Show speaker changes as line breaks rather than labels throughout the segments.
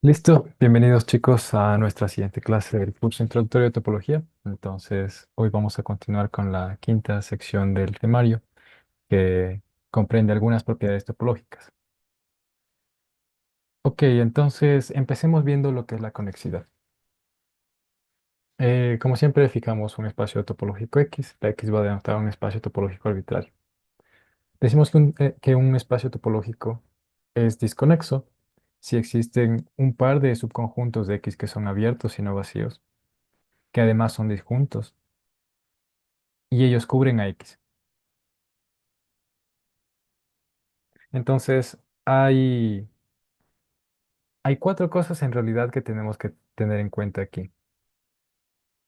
Listo, bienvenidos chicos a nuestra siguiente clase del curso introductorio de topología. Entonces, hoy vamos a continuar con la quinta sección del temario que comprende algunas propiedades topológicas. Ok, entonces empecemos viendo lo que es la conexidad. Como siempre, fijamos un espacio topológico X. La X va a denotar un espacio topológico arbitrario. Decimos que un espacio topológico es disconexo si existen un par de subconjuntos de X que son abiertos y no vacíos, que además son disjuntos y ellos cubren a X. Entonces, hay cuatro cosas en realidad que tenemos que tener en cuenta aquí.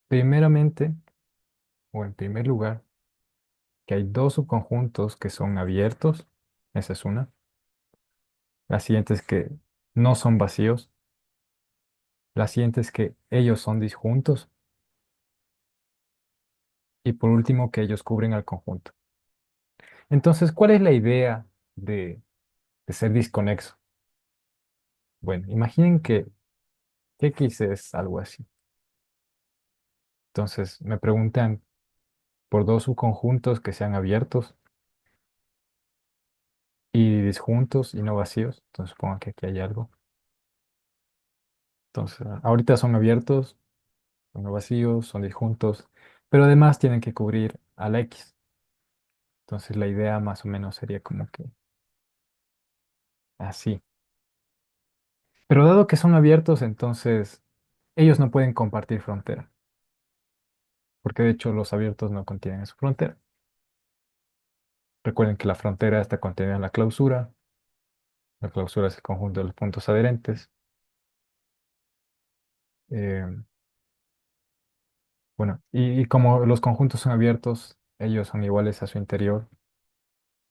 Primeramente, o en primer lugar, que hay dos subconjuntos que son abiertos. Esa es una. La siguiente es que no son vacíos. La siguiente es que ellos son disjuntos. Y por último, que ellos cubren al conjunto. Entonces, ¿cuál es la idea de ser disconexo? Bueno, imaginen que X es algo así. Entonces, me preguntan por dos subconjuntos que sean abiertos y disjuntos y no vacíos. Entonces supongo que aquí hay algo. Entonces, ahorita son abiertos, son no vacíos, son disjuntos, pero además tienen que cubrir a la X. Entonces la idea más o menos sería como que así. Pero dado que son abiertos, entonces ellos no pueden compartir frontera, porque de hecho los abiertos no contienen su frontera. Recuerden que la frontera está contenida en la clausura. La clausura es el conjunto de los puntos adherentes. Eh, Bueno, y como los conjuntos son abiertos, ellos son iguales a su interior,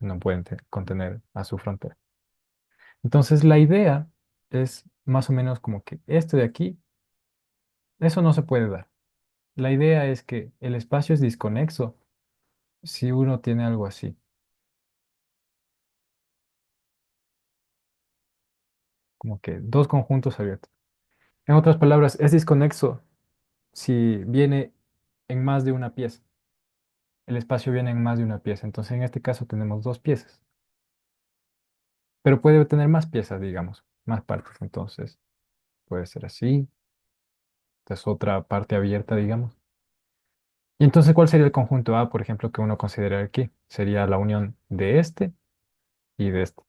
no pueden contener a su frontera. Entonces, la idea es más o menos como que esto de aquí, eso no se puede dar. La idea es que el espacio es disconexo si uno tiene algo así, como que dos conjuntos abiertos. En otras palabras, es disconexo si viene en más de una pieza. El espacio viene en más de una pieza. Entonces, en este caso tenemos dos piezas, pero puede tener más piezas, digamos, más partes. Entonces, puede ser así. Esta es otra parte abierta, digamos. Y entonces, ¿cuál sería el conjunto A, por ejemplo, que uno considera aquí? Sería la unión de este y de este.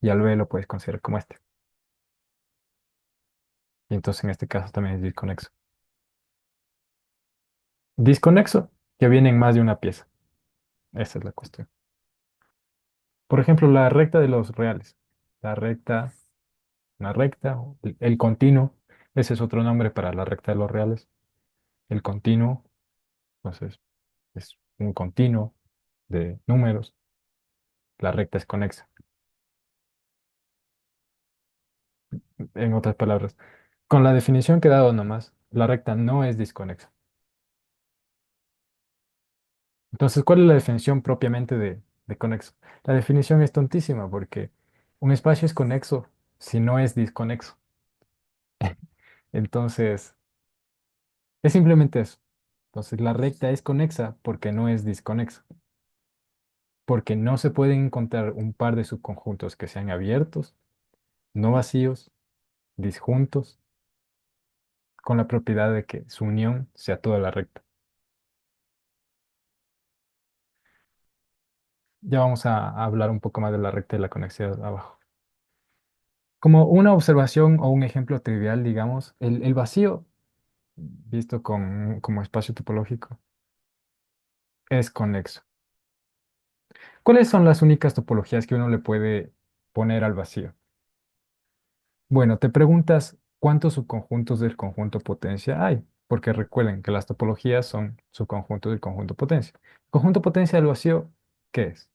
Y al B lo puedes considerar como este. Y entonces en este caso también es disconexo. Disconexo, que viene en más de una pieza. Esa es la cuestión. Por ejemplo, la recta de los reales. La recta, una recta, o el continuo. Ese es otro nombre para la recta de los reales. El continuo, entonces, es un continuo de números. La recta es conexa. En otras palabras, con la definición que he dado nomás, la recta no es disconexa. Entonces, ¿cuál es la definición propiamente de conexo? La definición es tontísima porque un espacio es conexo si no es disconexo. Entonces, es simplemente eso. Entonces, la recta es conexa porque no es disconexo. Porque no se pueden encontrar un par de subconjuntos que sean abiertos, no vacíos, disjuntos, con la propiedad de que su unión sea toda la recta. Ya vamos a hablar un poco más de la recta y la conexidad abajo. Como una observación o un ejemplo trivial, digamos, el vacío, visto como espacio topológico, es conexo. ¿Cuáles son las únicas topologías que uno le puede poner al vacío? Bueno, te preguntas cuántos subconjuntos del conjunto potencia hay, porque recuerden que las topologías son subconjuntos del conjunto potencia. Conjunto potencia del vacío, ¿qué es?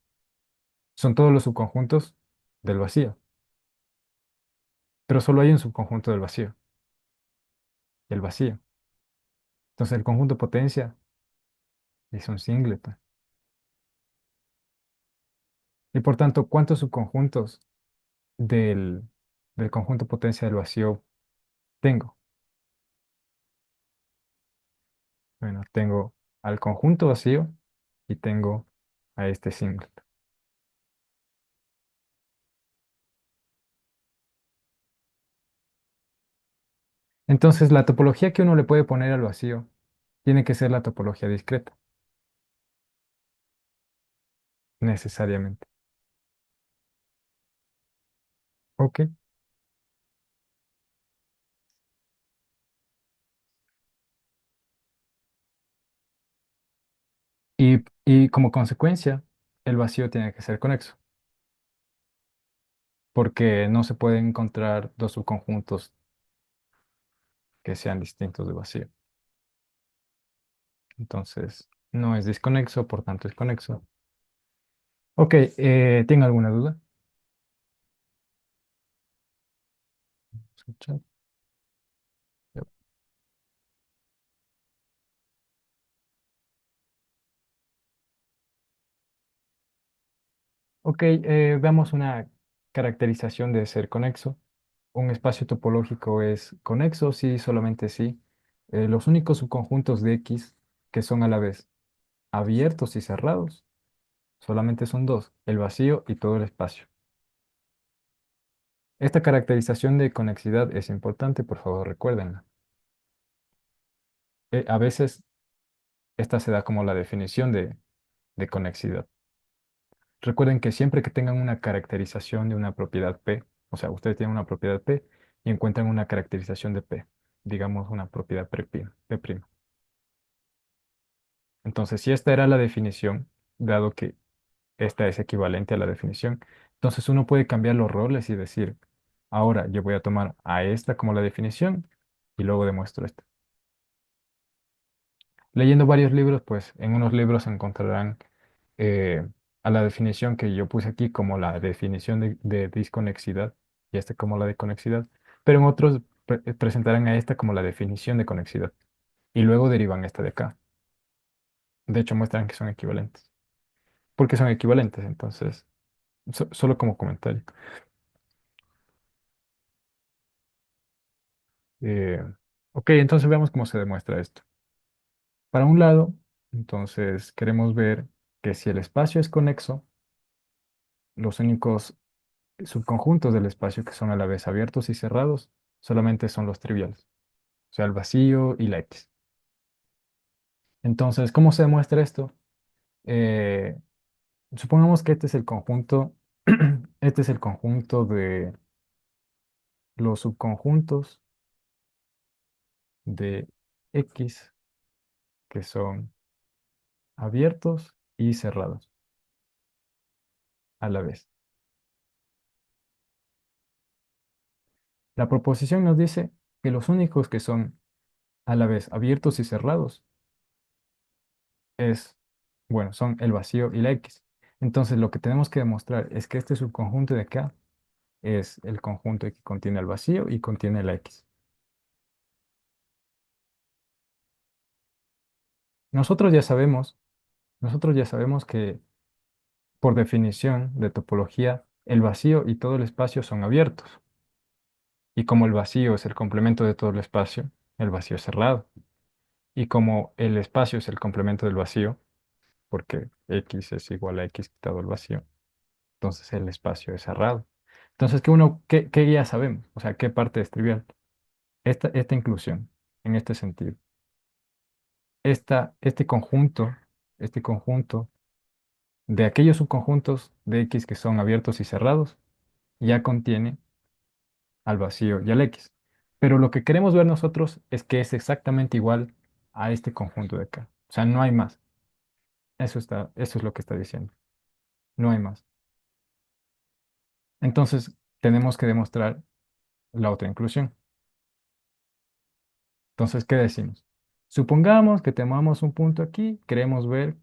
Son todos los subconjuntos del vacío, pero solo hay un subconjunto del vacío, el vacío. Entonces el conjunto potencia es un singleton. Y por tanto, ¿cuántos subconjuntos del del conjunto potencia del vacío tengo? Bueno, tengo al conjunto vacío y tengo a este singlet. Entonces, la topología que uno le puede poner al vacío tiene que ser la topología discreta, necesariamente. Ok. Y como consecuencia, el vacío tiene que ser conexo, porque no se pueden encontrar dos subconjuntos que sean distintos de vacío. Entonces, no es desconexo, por tanto es conexo. Ok, ¿tiene alguna duda? Escucha. Ok, veamos una caracterización de ser conexo. Un espacio topológico es conexo si, solamente si. Los únicos subconjuntos de X que son a la vez abiertos y cerrados solamente son dos, el vacío y todo el espacio. Esta caracterización de conexidad es importante, por favor, recuérdenla. A veces esta se da como la definición de conexidad. Recuerden que siempre que tengan una caracterización de una propiedad P, o sea, ustedes tienen una propiedad P y encuentran una caracterización de P, digamos una propiedad P'. Entonces, si esta era la definición, dado que esta es equivalente a la definición, entonces uno puede cambiar los roles y decir, ahora yo voy a tomar a esta como la definición y luego demuestro esta. Leyendo varios libros, pues en unos libros encontrarán eh, a la definición que yo puse aquí como la definición de disconexidad y esta como la de conexidad, pero en otros presentarán a esta como la definición de conexidad y luego derivan esta de acá. De hecho, muestran que son equivalentes. ¿Por qué son equivalentes? Entonces, solo como comentario. Eh, ok, entonces veamos cómo se demuestra esto. Para un lado, entonces queremos ver que si el espacio es conexo, los únicos subconjuntos del espacio que son a la vez abiertos y cerrados solamente son los triviales, o sea, el vacío y la X. Entonces, ¿cómo se demuestra esto? Eh, Supongamos que este es el conjunto, este es el conjunto de los subconjuntos de X que son abiertos y cerrados a la vez. La proposición nos dice que los únicos que son a la vez abiertos y cerrados es, bueno, son el vacío y la X. Entonces, lo que tenemos que demostrar es que este subconjunto de acá es el conjunto que contiene el vacío y contiene la X. Nosotros ya sabemos, nosotros ya sabemos que por definición de topología, el vacío y todo el espacio son abiertos. Y como el vacío es el complemento de todo el espacio, el vacío es cerrado. Y como el espacio es el complemento del vacío, porque X es igual a X quitado el vacío, entonces el espacio es cerrado. Entonces, ¿qué ya sabemos? O sea, ¿qué parte es trivial? Esta inclusión, en este sentido. Este este conjunto de aquellos subconjuntos de X que son abiertos y cerrados, ya contiene al vacío y al X. Pero lo que queremos ver nosotros es que es exactamente igual a este conjunto de acá. O sea, no hay más. Eso es lo que está diciendo. No hay más. Entonces, tenemos que demostrar la otra inclusión. Entonces, ¿qué decimos? Supongamos que tomamos un punto aquí, queremos ver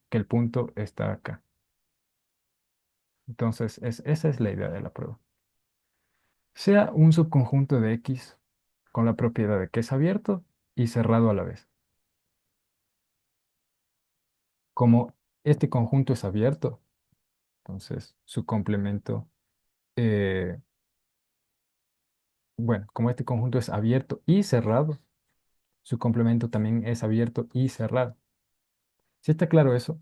que el punto está acá. Entonces, esa es la idea de la prueba. Sea un subconjunto de X con la propiedad de que es abierto y cerrado a la vez. Como este conjunto es abierto, entonces su complemento, eh, bueno, como este conjunto es abierto y cerrado, su complemento también es abierto y cerrado. ¿Sí está claro eso?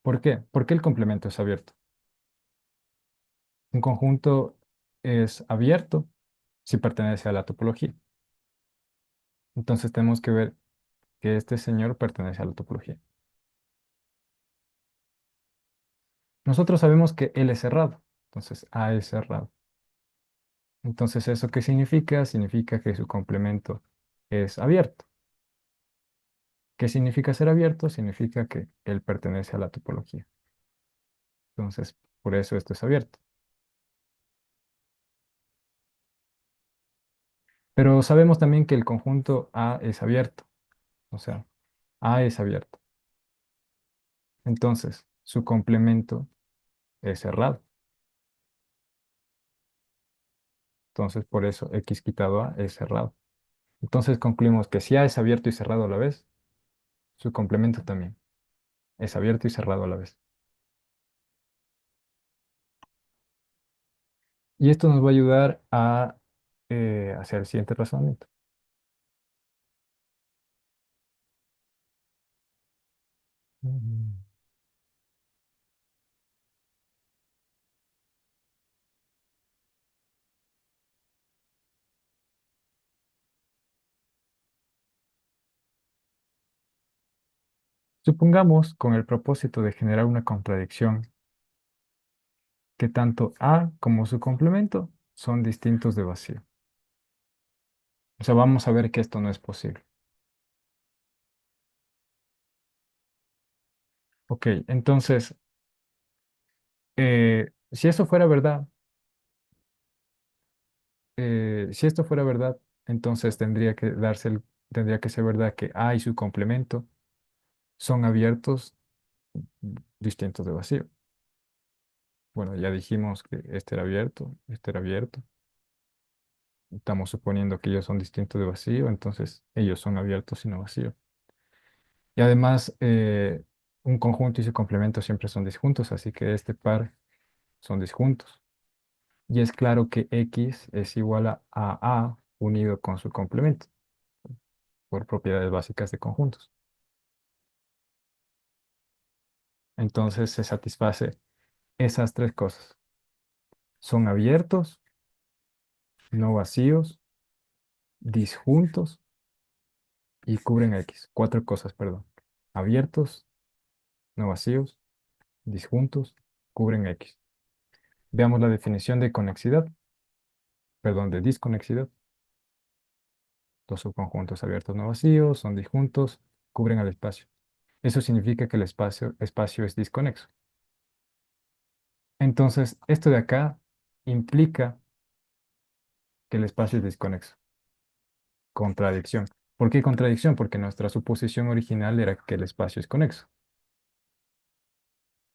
¿Por qué? ¿Por qué el complemento es abierto? Un conjunto es abierto si pertenece a la topología. Entonces tenemos que ver que este señor pertenece a la topología. Nosotros sabemos que L es cerrado, entonces A es cerrado. Entonces, ¿eso qué significa? Significa que su complemento es abierto. ¿Qué significa ser abierto? Significa que él pertenece a la topología. Entonces, por eso esto es abierto. Pero sabemos también que el conjunto A es abierto. O sea, A es abierto. Entonces, su complemento es cerrado. Entonces, por eso X quitado A es cerrado. Entonces, concluimos que si A es abierto y cerrado a la vez, su complemento también es abierto y cerrado a la vez. Y esto nos va a ayudar a hacer el siguiente razonamiento. Mm. Supongamos, con el propósito de generar una contradicción, que tanto A como su complemento son distintos de vacío. O sea, vamos a ver que esto no es posible. Ok, entonces, si eso fuera verdad, si esto fuera verdad, entonces tendría que ser verdad que A y su complemento son abiertos distintos de vacío. Bueno, ya dijimos que este era abierto, este era abierto. Estamos suponiendo que ellos son distintos de vacío, entonces ellos son abiertos y no vacíos. Y además, un conjunto y su complemento siempre son disjuntos, así que este par son disjuntos. Y es claro que X es igual a unido con su complemento, por propiedades básicas de conjuntos. Entonces se satisface esas tres cosas. Son abiertos, no vacíos, disjuntos y cubren X. Cuatro cosas, perdón. Abiertos, no vacíos, disjuntos, cubren X. Veamos la definición de conexidad, perdón, de disconexidad. Dos subconjuntos abiertos no vacíos son disjuntos, cubren el espacio. Eso significa que el espacio es disconexo. Entonces, esto de acá implica que el espacio es disconexo. Contradicción. ¿Por qué contradicción? Porque nuestra suposición original era que el espacio es conexo.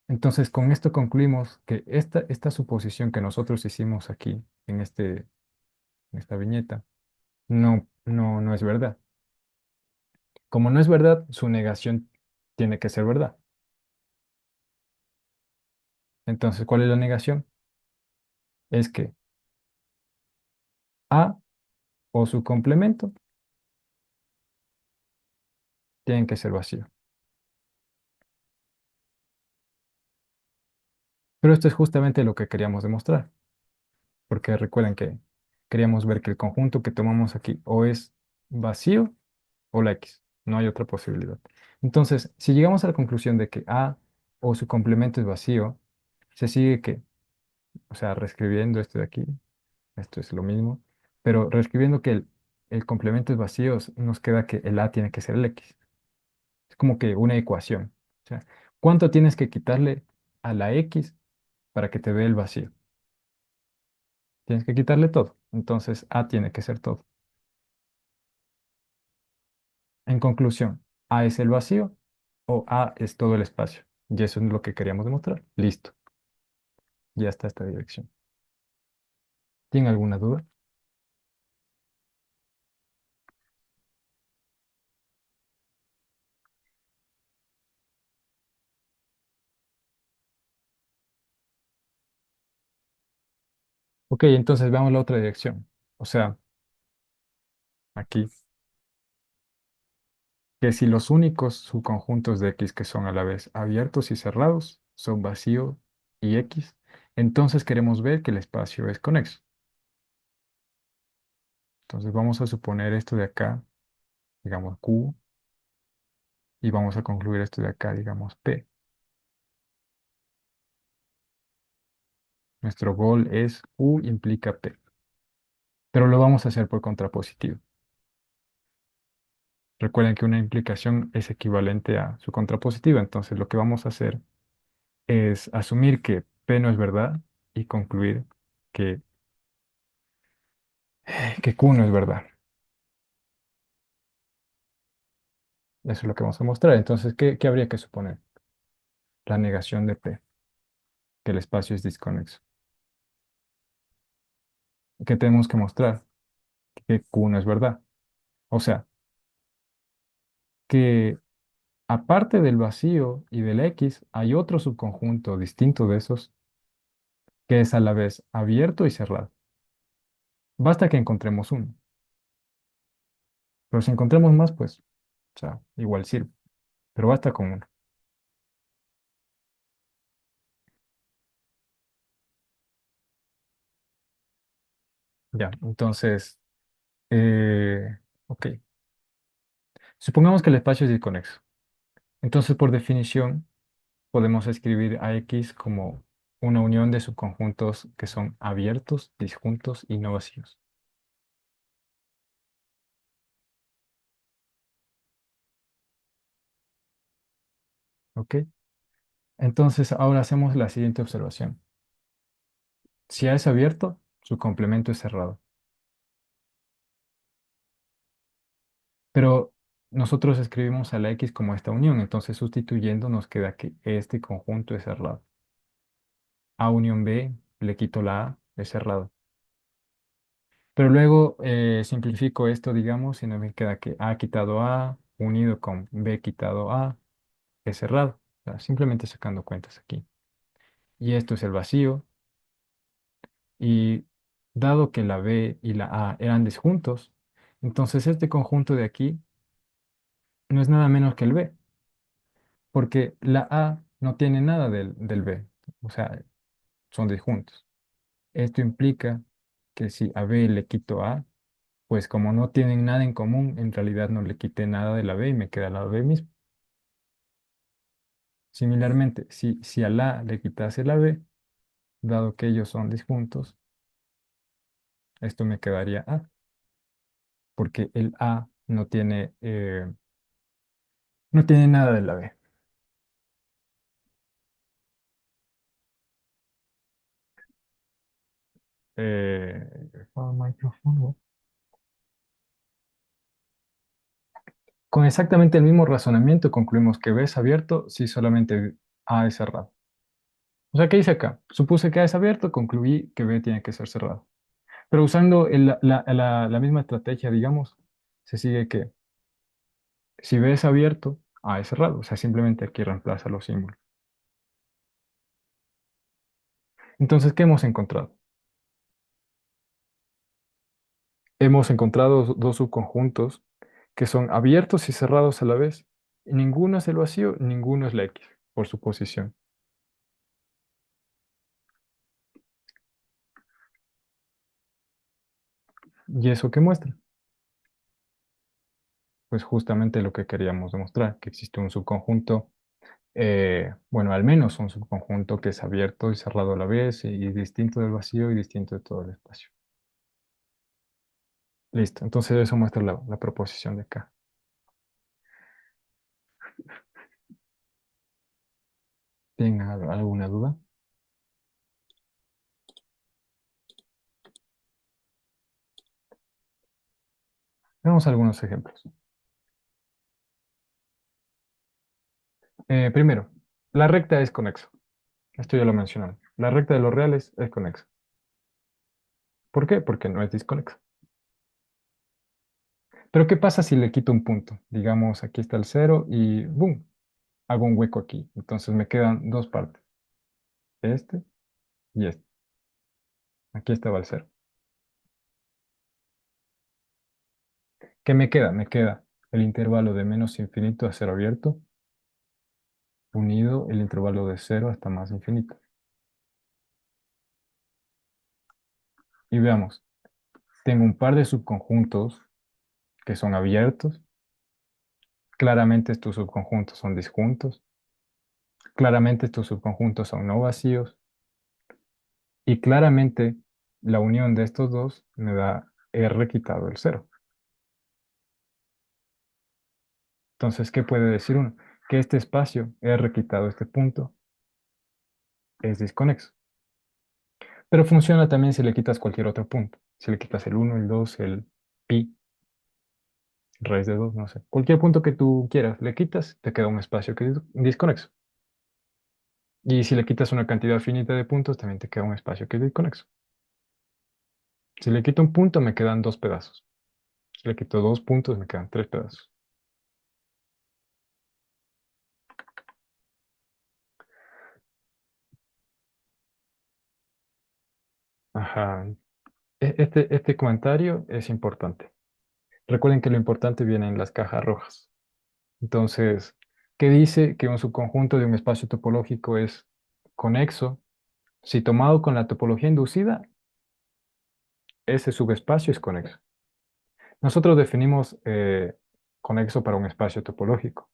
Entonces, con esto concluimos que esta suposición que nosotros hicimos aquí, en esta viñeta, no es verdad. Como no es verdad, su negación tiene que ser verdad. Entonces, ¿cuál es la negación? Es que A o su complemento tienen que ser vacío. Pero esto es justamente lo que queríamos demostrar, porque recuerden que queríamos ver que el conjunto que tomamos aquí o es vacío o la X, no hay otra posibilidad. Entonces, si llegamos a la conclusión de que A o su complemento es vacío, se sigue que, o sea, reescribiendo esto de aquí, esto es lo mismo, pero reescribiendo que el complemento es vacío, nos queda que el A tiene que ser el X. Es como que una ecuación. O sea, ¿cuánto tienes que quitarle a la X para que te dé el vacío? Tienes que quitarle todo. Entonces, A tiene que ser todo. En conclusión, A es el vacío o A es todo el espacio. Y eso es lo que queríamos demostrar. Listo. Ya está esta dirección. ¿Tiene alguna duda? Ok, entonces veamos la otra dirección. O sea, aquí, que si los únicos subconjuntos de X que son a la vez abiertos y cerrados son vacío y X, entonces queremos ver que el espacio es conexo. Entonces vamos a suponer esto de acá, digamos Q, y vamos a concluir esto de acá, digamos P. Nuestro gol es Q implica P, pero lo vamos a hacer por contrapositivo. Recuerden que una implicación es equivalente a su contrapositiva, entonces lo que vamos a hacer es asumir que P no es verdad y concluir que, que Q no es verdad. Eso es lo que vamos a mostrar. Entonces, ¿qué habría que suponer? La negación de P, que el espacio es disconexo. ¿Qué tenemos que mostrar? Que Q no es verdad. O sea, que aparte del vacío y del X, hay otro subconjunto distinto de esos que es a la vez abierto y cerrado. Basta que encontremos uno. Pero si encontramos más, pues, o sea, igual sirve. Pero basta con uno. Ya, entonces, ok. Supongamos que el espacio es disconexo. Entonces, por definición, podemos escribir a X como una unión de subconjuntos que son abiertos, disjuntos y no vacíos. ¿Ok? Entonces, ahora hacemos la siguiente observación. Si A es abierto, su complemento es cerrado. Pero nosotros escribimos a la X como esta unión, entonces sustituyendo nos queda que este conjunto es cerrado. A unión B, le quito la A, es cerrado. Pero luego simplifico esto, digamos, y no me queda que A quitado A unido con B quitado A es cerrado. O sea, simplemente sacando cuentas aquí. Y esto es el vacío. Y dado que la B y la A eran disjuntos, entonces este conjunto de aquí no es nada menos que el B, porque la A no tiene nada del B. O sea, son disjuntos. Esto implica que si a B le quito A, pues como no tienen nada en común, en realidad no le quité nada de la B y me queda la B mismo. Similarmente, si a la le quitase la B, dado que ellos son disjuntos, esto me quedaría A, porque el A no tiene nada de la B. Micrófono. Con exactamente el mismo razonamiento concluimos que B es abierto si solamente A es cerrado. O sea, ¿qué hice acá? Supuse que A es abierto, concluí que B tiene que ser cerrado. Pero usando la misma estrategia, digamos, se sigue que si B es abierto, A es cerrado. O sea, simplemente aquí reemplaza los símbolos. Entonces, ¿qué hemos encontrado? Hemos encontrado dos subconjuntos que son abiertos y cerrados a la vez. Y ninguno es el vacío, ninguno es la X, por su posición. ¿Y eso qué muestra? Pues justamente lo que queríamos demostrar, que existe un subconjunto, bueno, al menos un subconjunto que es abierto y cerrado a la vez y distinto del vacío y distinto de todo el espacio. Listo, entonces eso muestra la proposición de acá. ¿Tienen alguna duda? Veamos algunos ejemplos. Primero, la recta es conexa. Esto ya lo mencionamos. La recta de los reales es conexa. ¿Por qué? Porque no es disconexa. Pero ¿qué pasa si le quito un punto? Digamos, aquí está el cero y ¡boom! Hago un hueco aquí. Entonces me quedan dos partes, este y este. Aquí estaba el cero. ¿Qué me queda? Me queda el intervalo de menos infinito a cero abierto, unido el intervalo de cero hasta más infinito. Y veamos, tengo un par de subconjuntos que son abiertos. Claramente estos subconjuntos son disjuntos. Claramente estos subconjuntos son no vacíos. Y claramente la unión de estos dos me da R quitado el cero. Entonces, ¿qué puede decir uno? Que este espacio, R quitado este punto, es disconexo. Pero funciona también si le quitas cualquier otro punto. Si le quitas el uno, el 2, el pi, raíz de 2, no sé. Cualquier punto que tú quieras, le quitas, te queda un espacio que es disconexo. Y si le quitas una cantidad finita de puntos, también te queda un espacio que es disconexo. Si le quito un punto, me quedan dos pedazos. Si le quito dos puntos, me quedan tres pedazos. Ajá. Este comentario es importante. Recuerden que lo importante viene en las cajas rojas. Entonces, ¿qué dice que un subconjunto de un espacio topológico es conexo? Si tomado con la topología inducida, ese subespacio es conexo. Nosotros definimos conexo para un espacio topológico,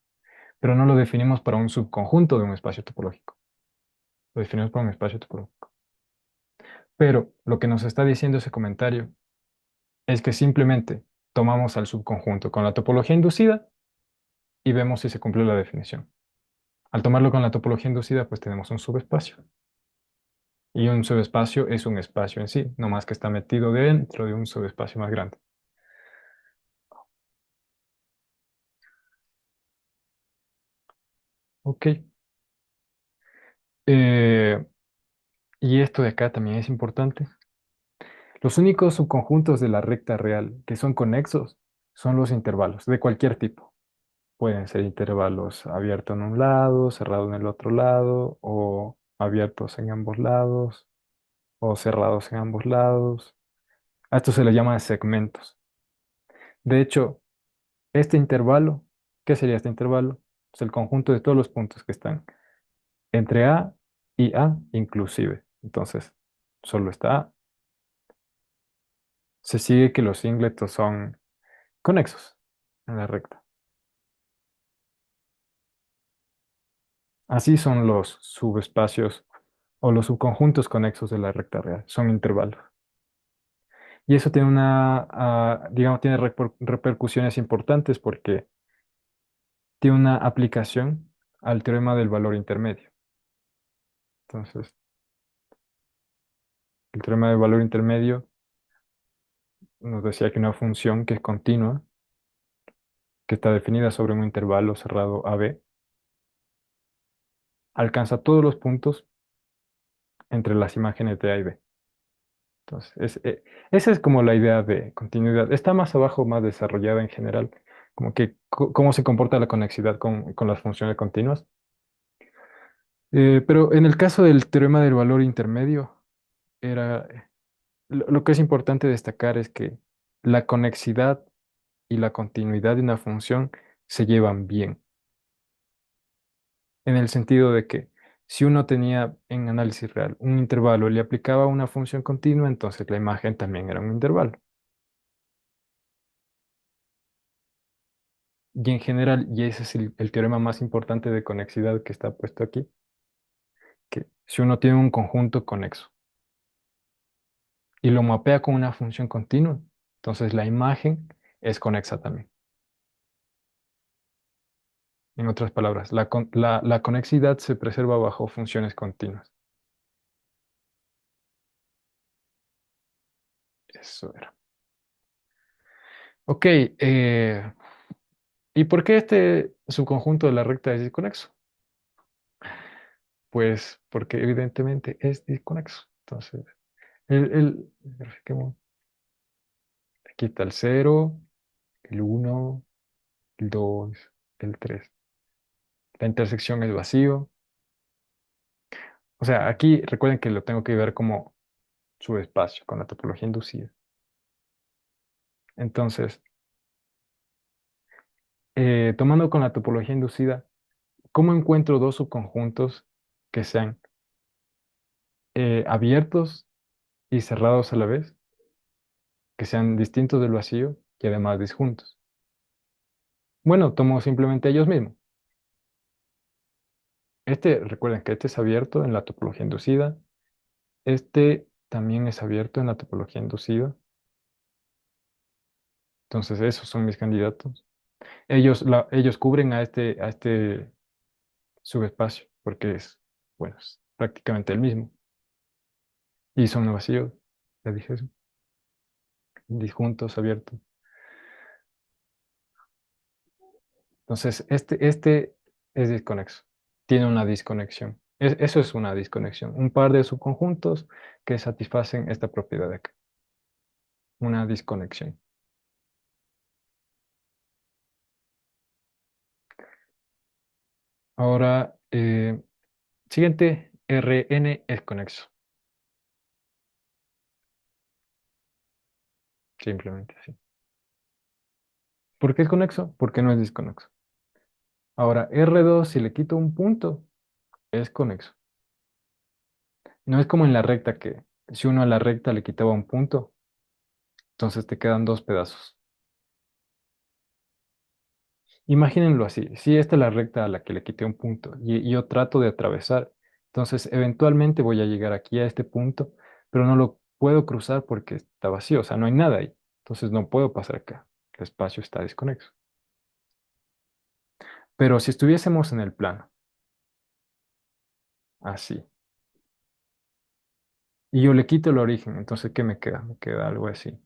pero no lo definimos para un subconjunto de un espacio topológico. Lo definimos para un espacio topológico. Pero lo que nos está diciendo ese comentario es que simplemente tomamos al subconjunto con la topología inducida y vemos si se cumplió la definición. Al tomarlo con la topología inducida, pues tenemos un subespacio. Y un subespacio es un espacio en sí, no más que está metido dentro de un subespacio más grande. Ok. Eh, y esto de acá también es importante. Los únicos subconjuntos de la recta real que son conexos son los intervalos de cualquier tipo. Pueden ser intervalos abiertos en un lado, cerrados en el otro lado, o abiertos en ambos lados, o cerrados en ambos lados. A esto se le llama segmentos. De hecho, este intervalo, ¿qué sería este intervalo? Es el conjunto de todos los puntos que están entre A y A inclusive. Entonces, solo está A. Se sigue que los singletos son conexos en la recta. Así son los subespacios o los subconjuntos conexos de la recta real. Son intervalos. Y eso tiene digamos, tiene repercusiones importantes porque tiene una aplicación al teorema del valor intermedio. Entonces, el teorema del valor intermedio nos decía que una función que es continua, que está definida sobre un intervalo cerrado AB, alcanza todos los puntos entre las imágenes de A y B. Entonces, esa es como la idea de continuidad. Está más abajo, más desarrollada en general, como que cómo se comporta la conexidad con las funciones continuas. Pero en el caso del teorema del valor intermedio, era, lo que es importante destacar es que la conexidad y la continuidad de una función se llevan bien, en el sentido de que si uno tenía en análisis real un intervalo y le aplicaba una función continua, entonces la imagen también era un intervalo. Y en general, y ese es el teorema más importante de conexidad que está puesto aquí, que si uno tiene un conjunto conexo y lo mapea con una función continua, entonces la imagen es conexa también. En otras palabras, la conexidad se preserva bajo funciones continuas. Eso era. Ok, ¿y por qué este subconjunto de la recta es disconexo? Pues porque evidentemente es disconexo. Entonces, verifiquemos. Aquí está el cero, el uno, el 2, el 3. La intersección es vacío. O sea, aquí recuerden que lo tengo que ver como subespacio con la topología inducida. Entonces, tomando con la topología inducida, ¿cómo encuentro dos subconjuntos que sean abiertos y cerrados a la vez, que sean distintos del vacío y además disjuntos? Bueno, tomo simplemente ellos mismos. Recuerden que este es abierto en la topología inducida. Este también es abierto en la topología inducida. Entonces, esos son mis candidatos. Ellos cubren a este subespacio porque es, bueno, es prácticamente el mismo. Y son no vacíos. Ya dije eso. Disjuntos, abiertos. Entonces, este es desconexo. Tiene una disconexión. Eso es una disconexión. Un par de subconjuntos que satisfacen esta propiedad de acá. Una disconexión. Ahora, siguiente, Rn es conexo. Simplemente así. ¿Por qué es conexo? Porque no es disconexo. Ahora, R2, si le quito un punto, es conexo. No es como en la recta que si uno a la recta le quitaba un punto, entonces te quedan dos pedazos. Imagínenlo así, si esta es la recta a la que le quité un punto y yo trato de atravesar, entonces eventualmente voy a llegar aquí a este punto, pero no lo puedo cruzar porque está vacío, o sea, no hay nada ahí. Entonces no puedo pasar acá. El espacio está desconexo. Pero si estuviésemos en el plano, así, y yo le quito el origen, entonces ¿qué me queda? Me queda algo así,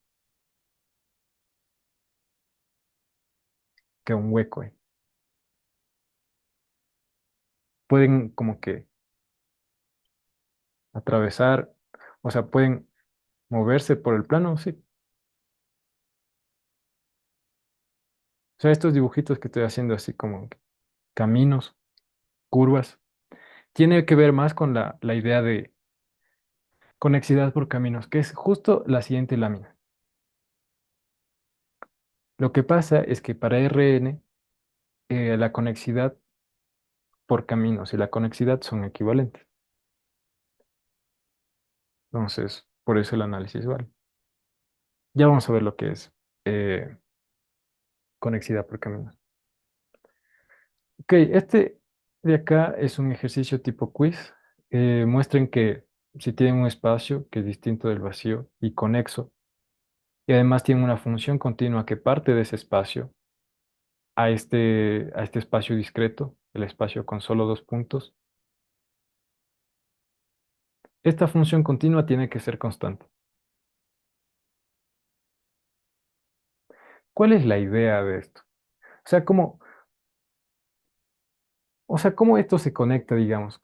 queda un hueco ahí. Pueden como que atravesar, o sea, pueden moverse por el plano, sí. O sea, estos dibujitos que estoy haciendo así como caminos, curvas, tiene que ver más con la idea de conexidad por caminos, que es justo la siguiente lámina. Lo que pasa es que para Rn, la conexidad por caminos y la conexidad son equivalentes. Entonces, por eso el análisis vale. Ya vamos a ver lo que es eh, conexidad por caminos. Ok, este de acá es un ejercicio tipo quiz. Muestren que si tienen un espacio que es distinto del vacío y conexo, y además tienen una función continua que parte de ese espacio a este espacio discreto, el espacio con solo dos puntos, esta función continua tiene que ser constante. ¿Cuál es la idea de esto? O sea, ¿cómo esto se conecta, digamos?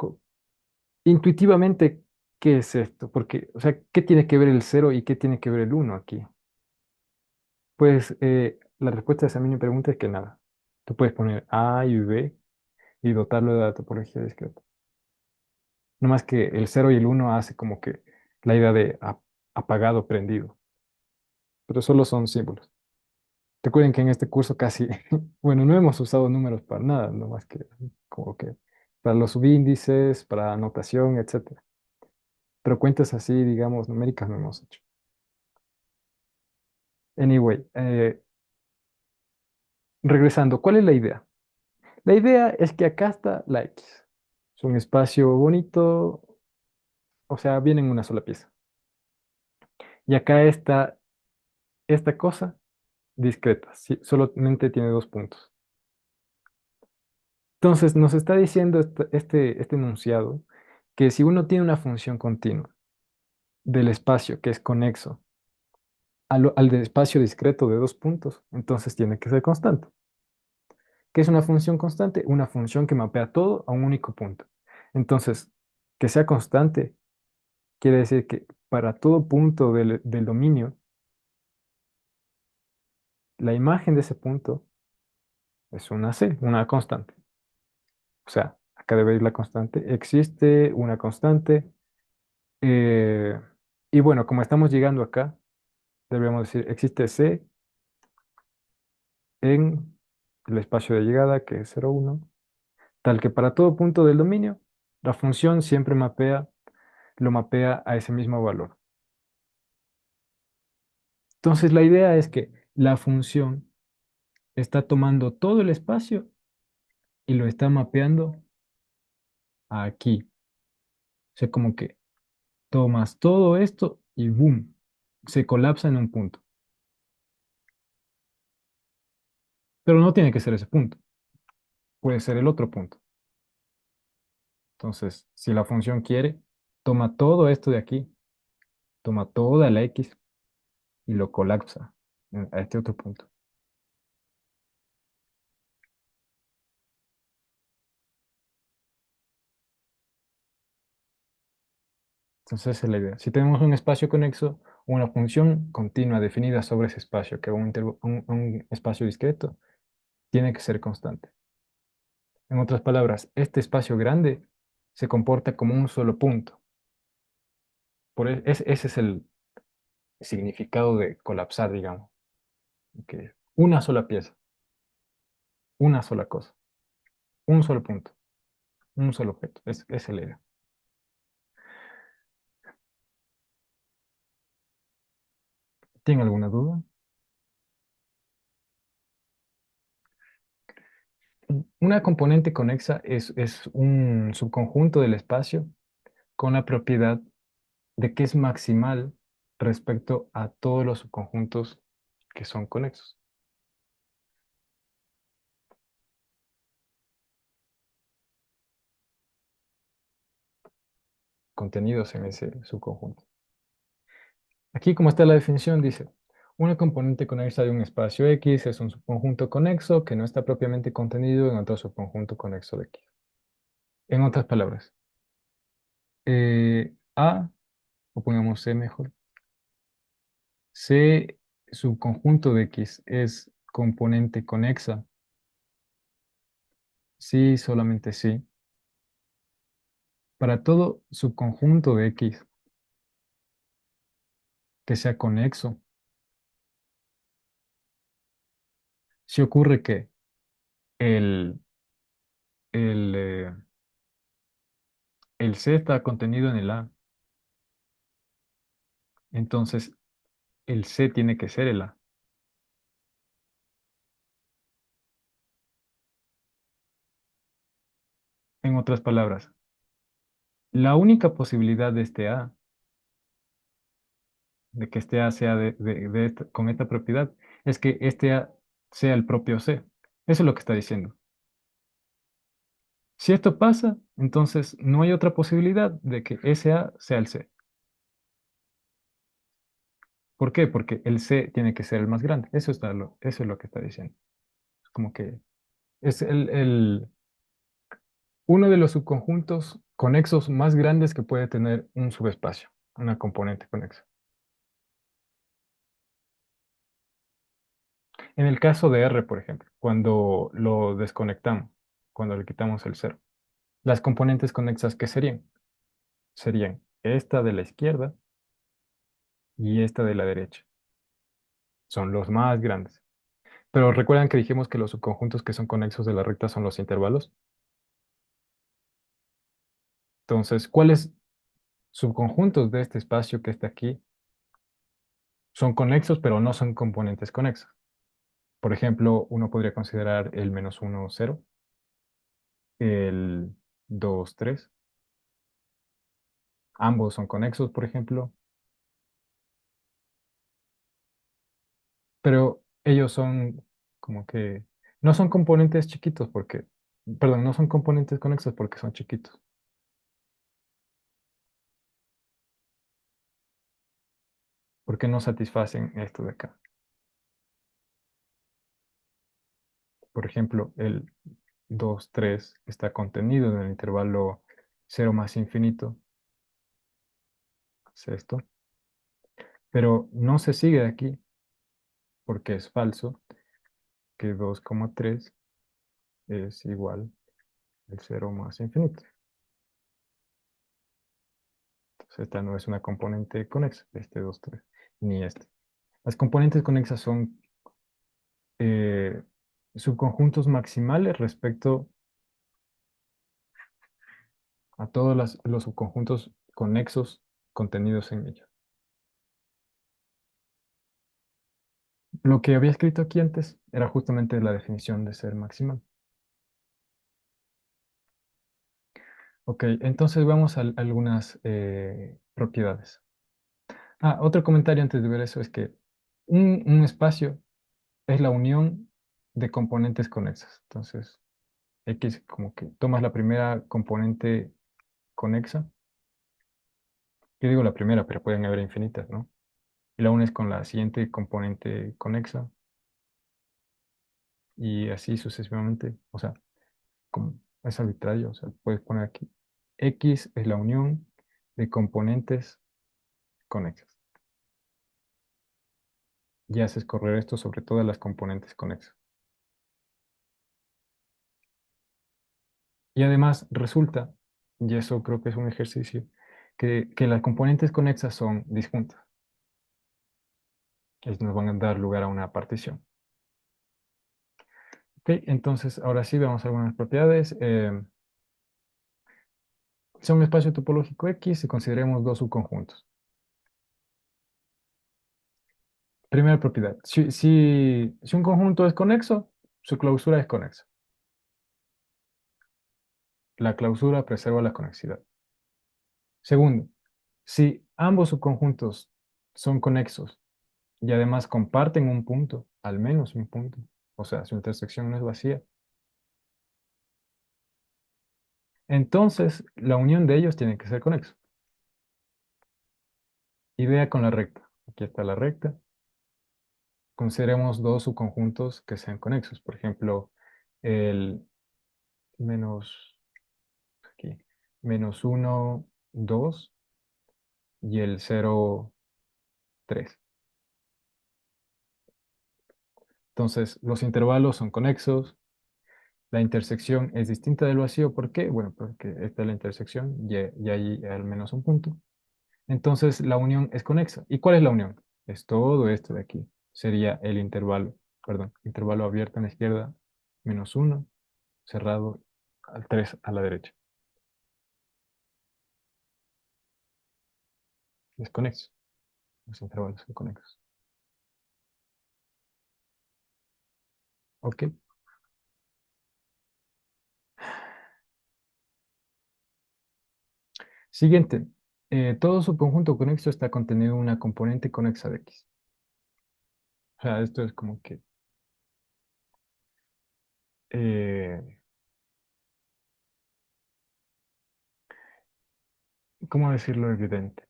Intuitivamente, ¿qué es esto? Porque, o sea, ¿qué tiene que ver el cero y qué tiene que ver el uno aquí? Pues la respuesta a esa mini pregunta es que nada. Tú puedes poner A y B y dotarlo de la topología discreta. No más que el cero y el uno hace como que la idea de apagado, prendido, pero solo son símbolos. Recuerden que en este curso casi, bueno, no hemos usado números para nada, no más que como que para los subíndices, para anotación, etcétera. Pero cuentas así, digamos, numéricas no hemos hecho. Anyway, regresando, ¿cuál es la idea? La idea es que acá está la X. Es un espacio bonito, o sea, viene en una sola pieza. Y acá está esta cosa discreta, sí, solamente tiene dos puntos. Entonces, nos está diciendo este enunciado que si uno tiene una función continua del espacio que es conexo al del espacio discreto de dos puntos, entonces tiene que ser constante. ¿Qué es una función constante? Una función que mapea todo a un único punto. Entonces, que sea constante quiere decir que para todo punto del dominio, la imagen de ese punto es una C, una constante. O sea, acá debe ir la constante. Existe una constante. Y bueno, como estamos llegando acá, debemos decir, existe C en el espacio de llegada, que es 0,1, tal que para todo punto del dominio, la función siempre lo mapea a ese mismo valor. Entonces, la idea es que la función está tomando todo el espacio y lo está mapeando aquí. O sea, como que tomas todo esto y boom, se colapsa en un punto. Pero no tiene que ser ese punto, puede ser el otro punto. Entonces, si la función quiere, toma todo esto de aquí, toma toda la x y lo colapsa a este otro punto. Entonces, esa es la idea. Si tenemos un espacio conexo, una función continua definida sobre ese espacio, que es un espacio discreto, tiene que ser constante. En otras palabras, este espacio grande se comporta como un solo punto. Ese es el significado de colapsar, digamos, que una sola pieza, una sola cosa, un solo punto, un solo objeto. Es la idea. ¿Tiene alguna duda? Una componente conexa es un subconjunto del espacio con la propiedad de que es maximal respecto a todos los subconjuntos que son conexos, contenidos en ese subconjunto. Aquí, como está la definición, dice, una componente conexa de un espacio X es un subconjunto conexo que no está propiamente contenido en otro subconjunto conexo de X. En otras palabras, A, o pongamos C mejor, C subconjunto de X es componente conexa, sí, solamente sí. Para todo subconjunto de X que sea conexo, si ocurre que el, el, eh, el C está contenido en el A, entonces el C tiene que ser el A. En otras palabras, la única posibilidad de este A, de que este A sea con esta propiedad, es que este A sea el propio C. Eso es lo que está diciendo. Si esto pasa, entonces no hay otra posibilidad de que ese A sea el C. ¿Por qué? Porque el C tiene que ser el más grande. Eso es lo que está diciendo. Como que es uno de los subconjuntos conexos más grandes que puede tener un subespacio, una componente conexa. En el caso de R, por ejemplo, cuando lo desconectamos, cuando le quitamos el cero, las componentes conexas, ¿qué serían? Serían esta de la izquierda y esta de la derecha. Son los más grandes. Pero recuerdan que dijimos que los subconjuntos que son conexos de la recta son los intervalos. Entonces, ¿cuáles subconjuntos de este espacio que está aquí son conexos, pero no son componentes conexas? Por ejemplo, uno podría considerar el -1, 0, el 2, 3. Ambos son conexos, por ejemplo, pero ellos son como que no son componentes chiquitos porque, perdón, no son componentes conexos porque son chiquitos, porque no satisfacen esto de acá. Por ejemplo, el 2, 3 está contenido en el intervalo 0 más infinito, es esto, pero no se sigue de aquí porque es falso que 2,3 es igual al 0 más infinito. Esta no es una componente conexa, este 2 3 ni este. Las componentes conexas son eh, subconjuntos maximales respecto a todos los subconjuntos conexos contenidos en ellos. Lo que había escrito aquí antes era justamente la definición de ser maximal. Ok, entonces vamos a algunas propiedades. Ah, otro comentario antes de ver eso es que un espacio es la unión de componentes conexas. Entonces, X como que tomas la primera componente conexa. Yo digo la primera, pero pueden haber infinitas, ¿no? Y la unes con la siguiente componente conexa y así sucesivamente. O sea, como es arbitrario, o sea, puedes poner aquí. X es la unión de componentes conexas. Y haces correr esto sobre todas las componentes conexas. Y además resulta, y eso creo que es un ejercicio, que las componentes conexas son disjuntas. Ellos nos van a dar lugar a una partición. Ok, entonces ahora sí vemos algunas propiedades. Sea un espacio topológico X y consideremos dos subconjuntos. Primera propiedad. Si un conjunto es conexo, su clausura es conexa. La clausura preserva la conexidad. Segundo, si ambos subconjuntos son conexos y además comparten un punto, al menos un punto, o sea, su intersección no es vacía, entonces la unión de ellos tiene que ser conexo. Idea con la recta. Aquí está la recta. Consideremos dos subconjuntos que sean conexos. Por ejemplo, el menos, aquí, menos 1, 2 y el 0, 3. Entonces, los intervalos son conexos. La intersección es distinta del vacío. ¿Por qué? Bueno, porque esta es la intersección y hay al menos un punto. Entonces, la unión es conexa. ¿Y cuál es la unión? Es todo esto de aquí. Sería el intervalo, perdón, intervalo abierto a la izquierda, menos 1, cerrado al 3 a la derecha. Es conexo. Los intervalos son conexos. Ok. Siguiente. Todo subconjunto conexo está contenido en una componente conexa de X. O sea, esto es como que, eh, ¿cómo decirlo evidente?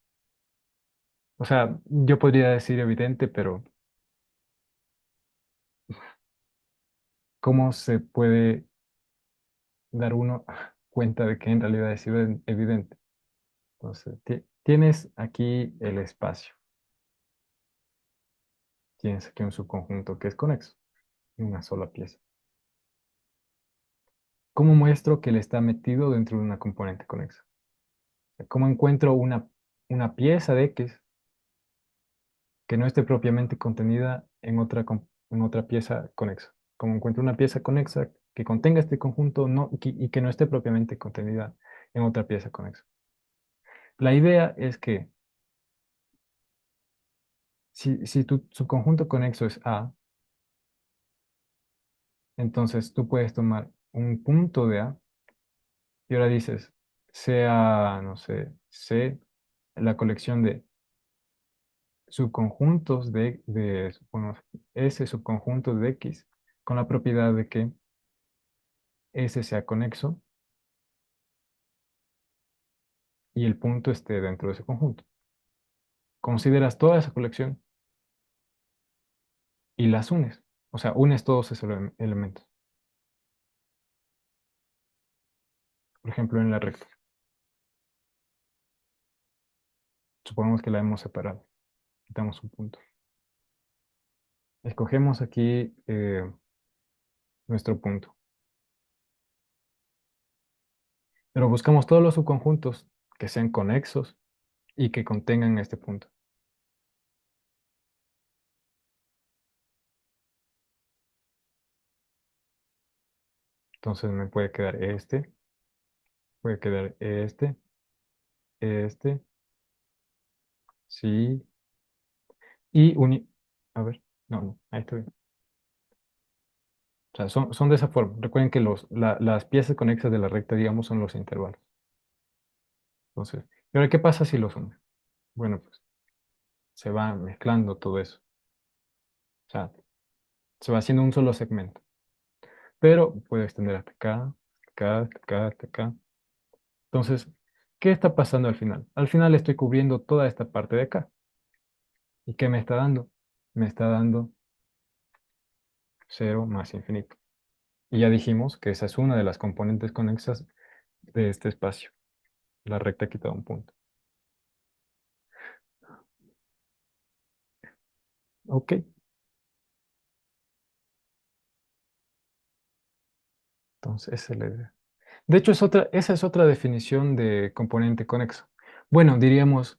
O sea, yo podría decir evidente, pero ¿cómo se puede dar uno cuenta de que en realidad es evidente? Entonces, tienes aquí el espacio. Tienes aquí un subconjunto que es conexo, una sola pieza. ¿Cómo muestro que él está metido dentro de una componente conexa? ¿Cómo encuentro una pieza de X que no esté propiamente contenida en otra pieza conexa? ¿Cómo encuentro una pieza conexa que contenga este conjunto y que no esté propiamente contenida en otra pieza conexa? La idea es que si tu subconjunto conexo es A, entonces tú puedes tomar un punto de A y ahora dices, sea, no sé, C, la colección de subconjuntos supongamos, S subconjuntos de X con la propiedad de que S sea conexo y el punto esté dentro de ese conjunto. Consideras toda esa colección y las unes. O sea, unes todos esos elementos. Por ejemplo, en la recta. Supongamos que la hemos separado. Quitamos un punto. Escogemos aquí nuestro punto. Pero buscamos todos los subconjuntos que sean conexos y que contengan este punto. Entonces me puede quedar puede quedar este, sí, y a ver, no, ahí está bien. O sea, son de esa forma. Recuerden que las piezas conexas de la recta, digamos, son los intervalos. Entonces, ¿y ahora qué pasa si los uno? Bueno, pues se va mezclando todo eso. O sea, se va haciendo un solo segmento. Pero puede extender hasta acá, hasta acá, hasta acá. Entonces, ¿qué está pasando al final? Al final estoy cubriendo toda esta parte de acá. ¿Y qué me está dando? Me está dando cero más infinito. Y ya dijimos que esa es una de las componentes conexas de este espacio. La recta quitada un punto. Ok, entonces esa es la idea. De hecho, esa es otra definición de componente conexo. Bueno, diríamos,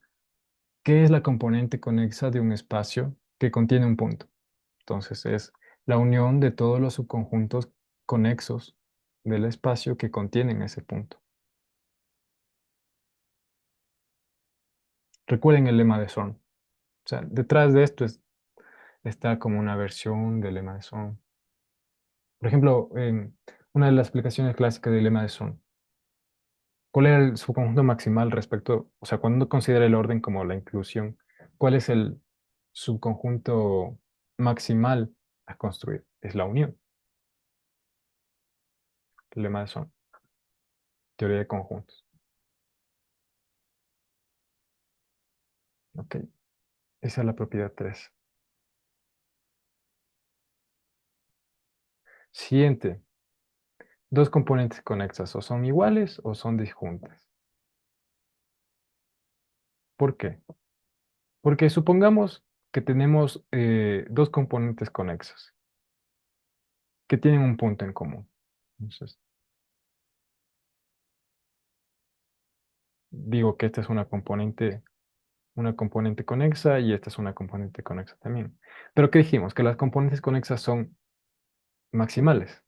¿qué es la componente conexa de un espacio que contiene un punto? Entonces es la unión de todos los subconjuntos conexos del espacio que contienen ese punto. Recuerden el lema de Zorn. O sea, detrás de esto está como una versión del lema de Zorn. Por ejemplo, una de las explicaciones clásicas del lema de Zorn. ¿Cuál era el subconjunto maximal respecto, o sea, cuando uno considera el orden como la inclusión, cuál es el subconjunto maximal a construir? Es la unión, el lema de Zorn, teoría de conjuntos. Ok, esa es la propiedad 3. Siguiente, dos componentes conexas o son iguales o son disjuntas. ¿Por qué? Porque supongamos que tenemos dos componentes conexas que tienen un punto en común. Entonces, digo que esta es una componente conexa y esta es una componente conexa también. Pero ¿qué dijimos? Que las componentes conexas son maximales.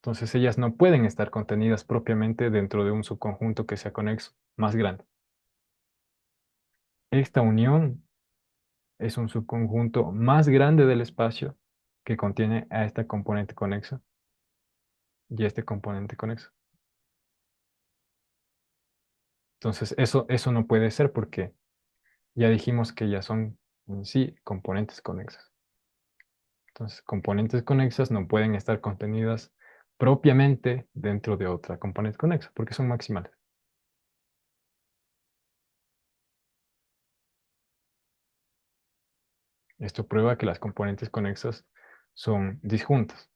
Entonces ellas no pueden estar contenidas propiamente dentro de un subconjunto que sea conexo más grande. Esta unión es un subconjunto más grande del espacio que contiene a esta componente conexa y este componente conexo. Entonces eso no puede ser porque ya dijimos que ya son en sí componentes conexas. Entonces, componentes conexas no pueden estar contenidas propiamente dentro de otra componente conexa, porque son maximales. Esto prueba que las componentes conexas son disjuntas.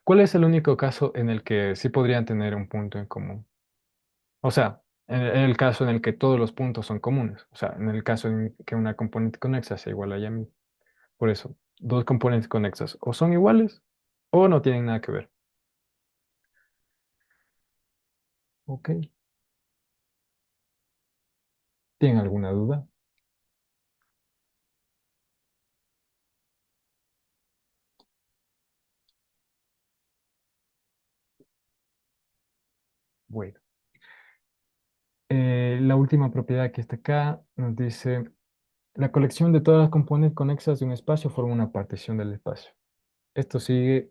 ¿Cuál es el único caso en el que sí podrían tener un punto en común? O sea, en el caso en el que todos los puntos son comunes. O sea, en el caso en que una componente conexa sea igual a ella misma. Por eso, dos componentes conexas o son iguales o no tienen nada que ver. Ok. ¿Tienen alguna duda? Bueno. La última propiedad que está acá nos dice, la colección de todas las componentes conexas de un espacio forma una partición del espacio. Esto sigue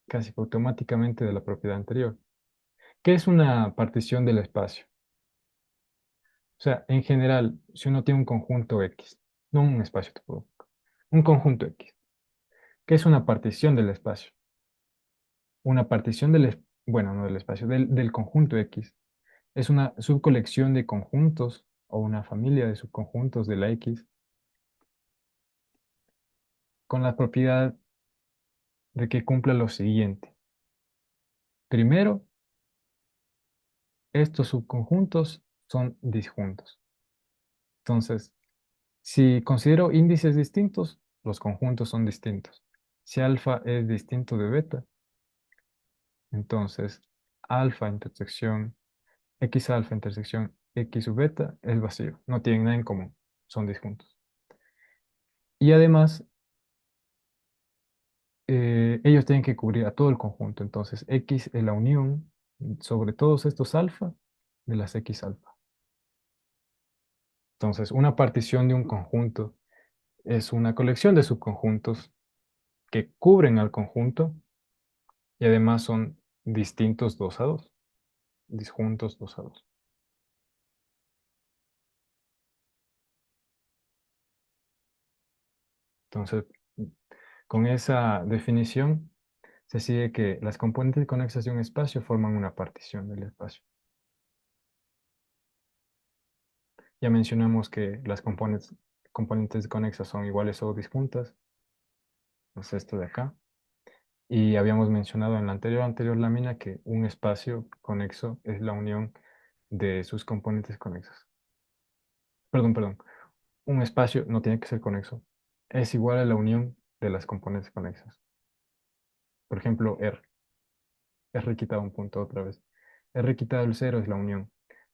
casi que automáticamente de la propiedad anterior. ¿Qué es una partición del espacio? O sea, en general, si uno tiene un conjunto X, no un espacio topológico, un conjunto X, ¿qué es una partición del espacio? Una partición bueno, no del espacio, del conjunto X. Es una subcolección de conjuntos o una familia de subconjuntos de la X con la propiedad de que cumpla lo siguiente. Primero, estos subconjuntos son disjuntos. Entonces, si considero índices distintos, los conjuntos son distintos. Si alfa es distinto de beta, entonces alfa intersección X alfa intersección X sub beta es vacío. No tienen nada en común. Son disjuntos. Y además, ellos tienen que cubrir a todo el conjunto. Entonces, X es la unión sobre todos estos alfa de las X alfa. Entonces, una partición de un conjunto es una colección de subconjuntos que cubren al conjunto y además son distintos dos a dos, disjuntos dos a dos. Entonces, con esa definición, se sigue que las componentes conexas de un espacio forman una partición del espacio. Ya mencionamos que las componentes conexas son iguales o disjuntas, es esto de acá. Y habíamos mencionado en la anterior lámina que un espacio conexo es la unión de sus componentes conexas. Perdón. Un espacio no tiene que ser conexo. Es igual a la unión de las componentes conexas. Por ejemplo, R. R quitado un punto otra vez. R quitado el cero es la unión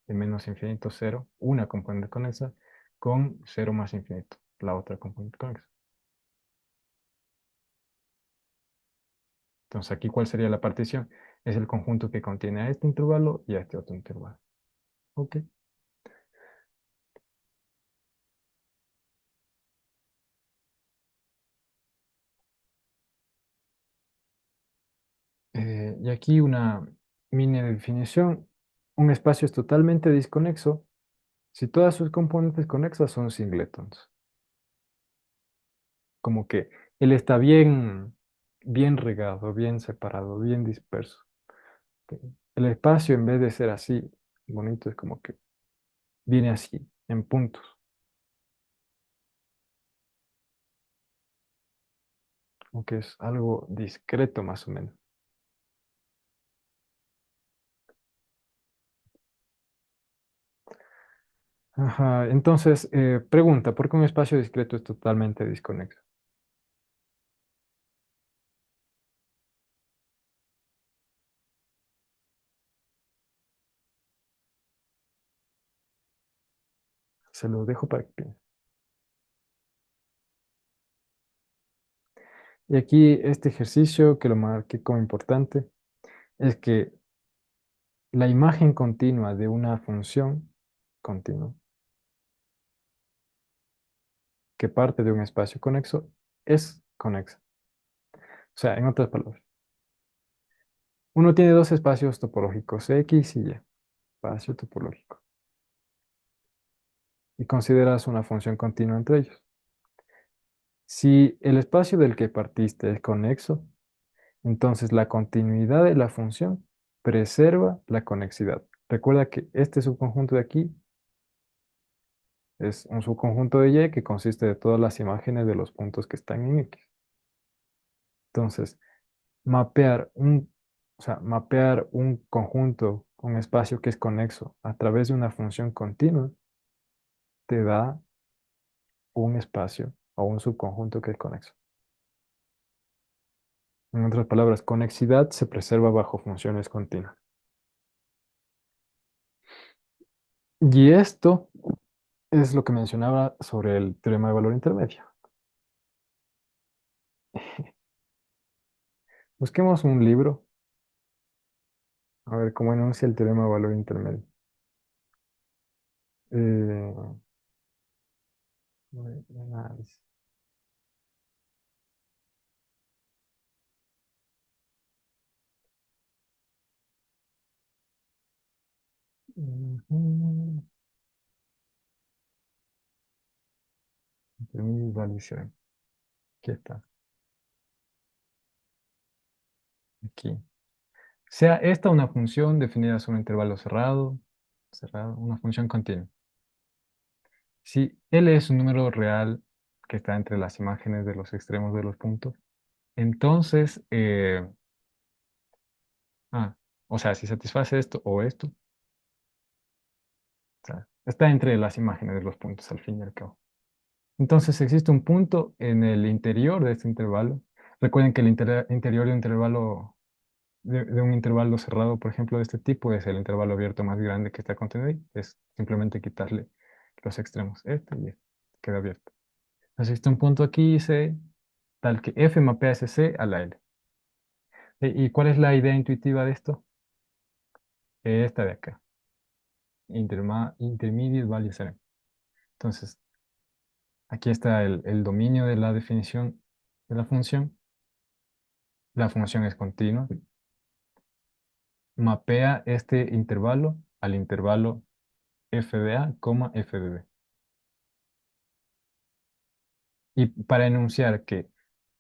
de menos infinito cero, una componente conexa, con cero más infinito, la otra componente conexa. Entonces, aquí, ¿cuál sería la partición? Es el conjunto que contiene a este intervalo y a este otro intervalo. Ok. Y aquí una mini definición. Un espacio es totalmente disconexo si todas sus componentes conexas son singletons. Como que él está bien regado, bien separado, bien disperso. Ok. El espacio, en vez de ser así, bonito, es como que viene así, en puntos, como que es algo discreto más o menos. Ajá, entonces, pregunta, ¿por qué un espacio discreto es totalmente desconexo? Se lo dejo para que piense. Y aquí este ejercicio que lo marqué como importante es que la imagen continua de una función continua que parte de un espacio conexo es conexa. O sea, en otras palabras, uno tiene dos espacios topológicos, X y Y, espacio topológico, y consideras una función continua entre ellos. Si el espacio del que partiste es conexo, entonces la continuidad de la función preserva la conexidad. Recuerda que este subconjunto de aquí es un subconjunto de Y que consiste de todas las imágenes de los puntos que están en X. Entonces, mapear un conjunto, un espacio que es conexo a través de una función continua, te da un espacio o un subconjunto que es conexo. En otras palabras, conexidad se preserva bajo funciones continuas. Y esto es lo que mencionaba sobre el teorema de valor intermedio. Busquemos un libro, a ver cómo enuncia el teorema de valor intermedio. Eh, análisis. Ujú. Visualización. Aquí está, aquí. Sea esta una función definida sobre un intervalo cerrado, una función continua. Si L es un número real que está entre las imágenes de los extremos de los puntos, entonces, ah, o sea, si satisface esto o esto, o sea, está entre las imágenes de los puntos al fin y al cabo. Entonces existe un punto en el interior de este intervalo. Recuerden que el interior del intervalo de un intervalo cerrado, por ejemplo, de este tipo, es el intervalo abierto más grande que está contenido ahí. Es simplemente quitarle los extremos, este y este, queda abierto. Entonces, existe un punto aquí, C, tal que F mapea ese C a la L. ¿Y cuál es la idea intuitiva de esto? Esta de acá, intermediate value theorem. Entonces, aquí está el dominio de la definición de la función. La función es continua. Mapea este intervalo al intervalo f de a, f de b. Y para enunciar que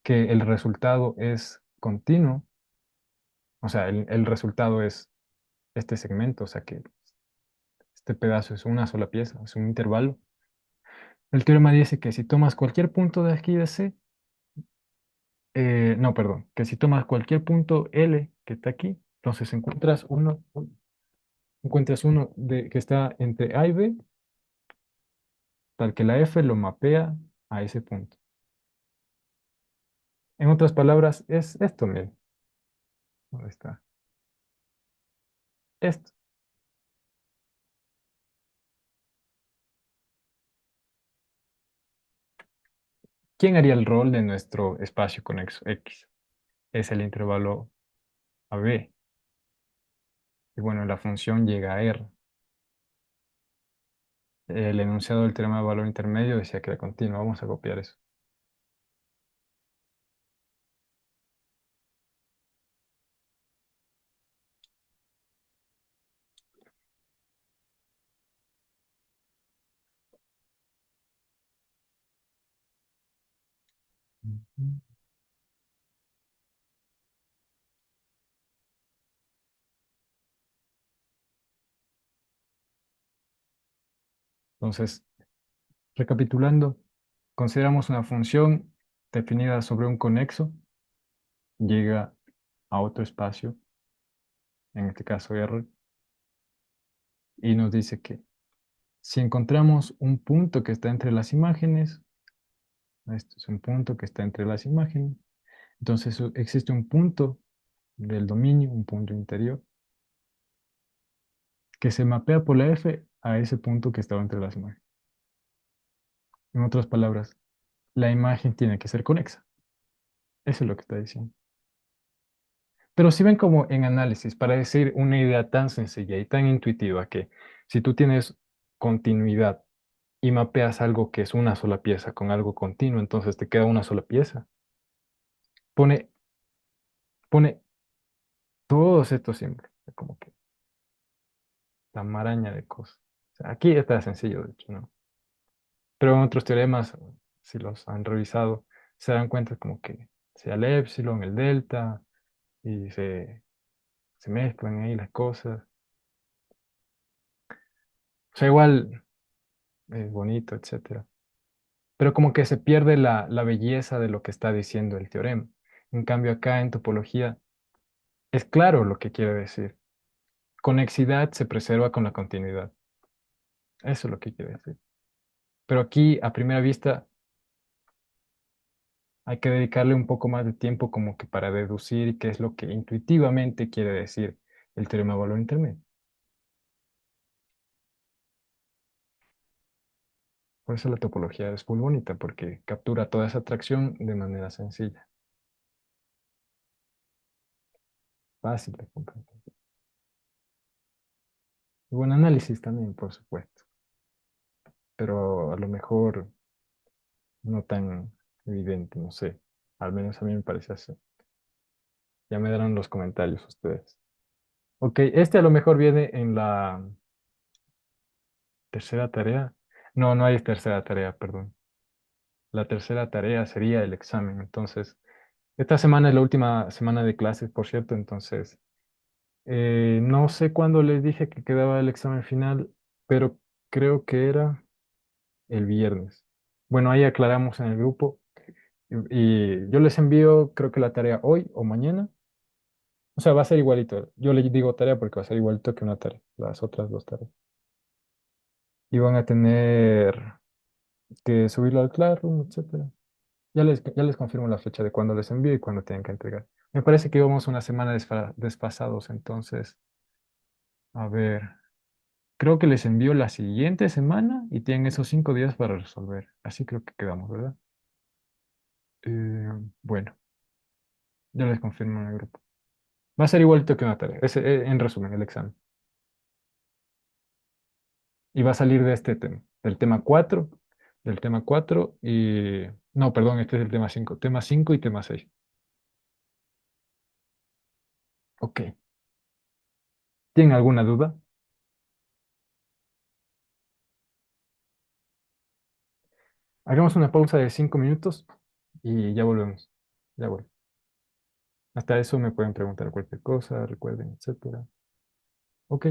el resultado es continuo, o sea, el resultado es este segmento, o sea que este pedazo es una sola pieza, es un intervalo. El teorema dice que si tomas cualquier punto de aquí de C, no, perdón, que si tomas cualquier punto L que está aquí, entonces encuentras uno que está entre A y B, tal que la F lo mapea a ese punto. En otras palabras, es esto, miren. ¿Dónde está? Esto. ¿Quién haría el rol de nuestro espacio conexo X? Es el intervalo AB. Y bueno, la función llega a R. El enunciado del teorema de valor intermedio decía que era continua. Vamos a copiar eso. Ujú. Entonces, recapitulando, consideramos una función definida sobre un conexo, llega a otro espacio, en este caso R, y nos dice que si encontramos un punto que está entre las imágenes, esto es un punto que está entre las imágenes, entonces existe un punto del dominio, un punto interior, que se mapea por la F a ese punto que estaba entre las imágenes. En otras palabras, la imagen tiene que ser conexa. Eso es lo que está diciendo. Pero si ven como en análisis, para decir una idea tan sencilla y tan intuitiva que si tú tienes continuidad y mapeas algo que es una sola pieza con algo continuo, entonces te queda una sola pieza. Pone, pone todos estos símbolos, como que la maraña de cosas. O sea, aquí está sencillo, de hecho, ¿no? Pero en otros teoremas, si los han revisado, se dan cuenta como que sea el épsilon, el delta, y se mezclan ahí las cosas. O sea, igual es bonito, etcétera. Pero como que se pierde la belleza de lo que está diciendo el teorema. En cambio, acá en topología es claro lo que quiere decir. Conexidad se preserva con la continuidad. Eso es lo que quiere decir. Pero aquí, a primera vista, hay que dedicarle un poco más de tiempo como que para deducir qué es lo que intuitivamente quiere decir el teorema de valor intermedio. Por eso la topología es muy bonita, porque captura toda esa atracción de manera sencilla, fácil de comprender. Y buen análisis también, por supuesto, pero a lo mejor no tan evidente, no sé. Al menos a mí me parece así. Ya me darán los comentarios ustedes. Ok, este a lo mejor viene en la tercera tarea. No, no hay tercera tarea, perdón. La tercera tarea sería el examen. Entonces, esta semana es la última semana de clases, por cierto. Entonces, no sé cuándo les dije que quedaba el examen final, pero creo que era el viernes. Bueno, ahí aclaramos en el grupo. Y yo les envío, creo que la tarea hoy o mañana. O sea, va a ser igualito. Yo le digo tarea porque va a ser igualito que una tarea, las otras dos tareas. Y van a tener que subirlo al Classroom, etcétera. Ya les confirmo la fecha de cuándo les envío y cuándo tienen que entregar. Me parece que íbamos una semana desfasados, entonces, a ver, creo que les envío la siguiente semana y tienen esos 5 días para resolver. Así creo que quedamos, ¿verdad? Bueno, yo les confirmo en el grupo. Va a ser igualito que una tarea, en resumen, el examen. Y va a salir de este tema, del tema 4 y... No, perdón, este es el tema 5 y tema 6. Ok. ¿Tienen alguna duda? Hagamos una pausa de 5 minutos y ya volvemos. Ya vuelvo. Hasta eso me pueden preguntar cualquier cosa, recuerden, etcétera. Ok.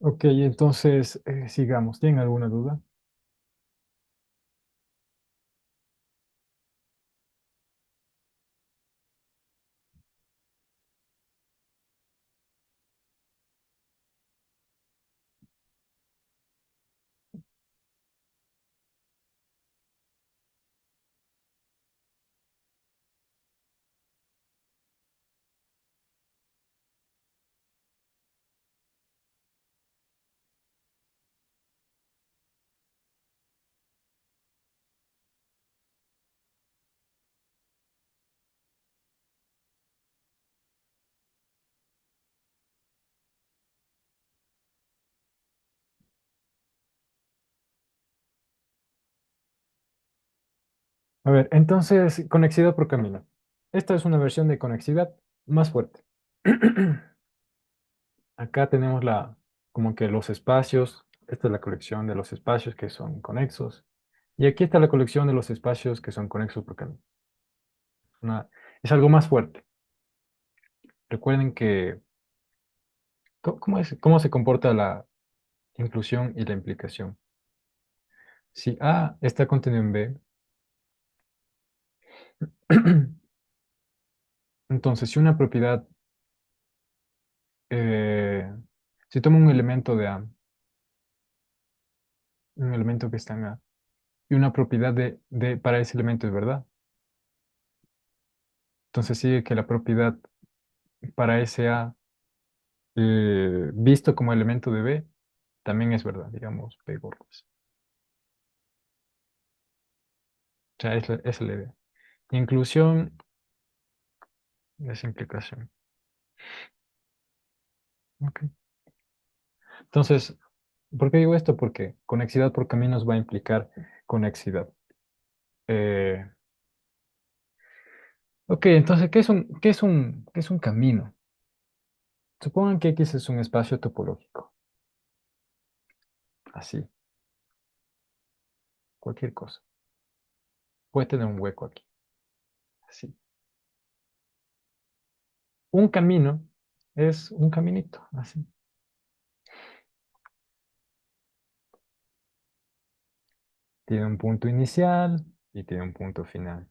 Ok, entonces sigamos. ¿Tienen alguna duda? A ver, entonces, conexidad por camino. Esta es una versión de conexidad más fuerte. Acá tenemos como que los espacios. Esta es la colección de los espacios que son conexos. Y aquí está la colección de los espacios que son conexos por camino. Es algo más fuerte. Recuerden que, ¿cómo se comporta la inclusión y la implicación? Si A está contenido en B, entonces si una propiedad, eh, si tomo un elemento de A, un elemento que está en A, y una propiedad para ese elemento es verdad, entonces sigue que la propiedad para ese A, visto como elemento de B, también es verdad, digamos, B gordos. O sea, esa es la idea. Inclusión es implicación. Ok. Entonces, ¿por qué digo esto? Porque conexidad por caminos va a implicar conexidad. Eh, ok, entonces, qué es un camino? Supongan que X es un espacio topológico, así, cualquier cosa. Puede tener un hueco aquí, así. Un camino es un caminito, así. Tiene un punto inicial y tiene un punto final.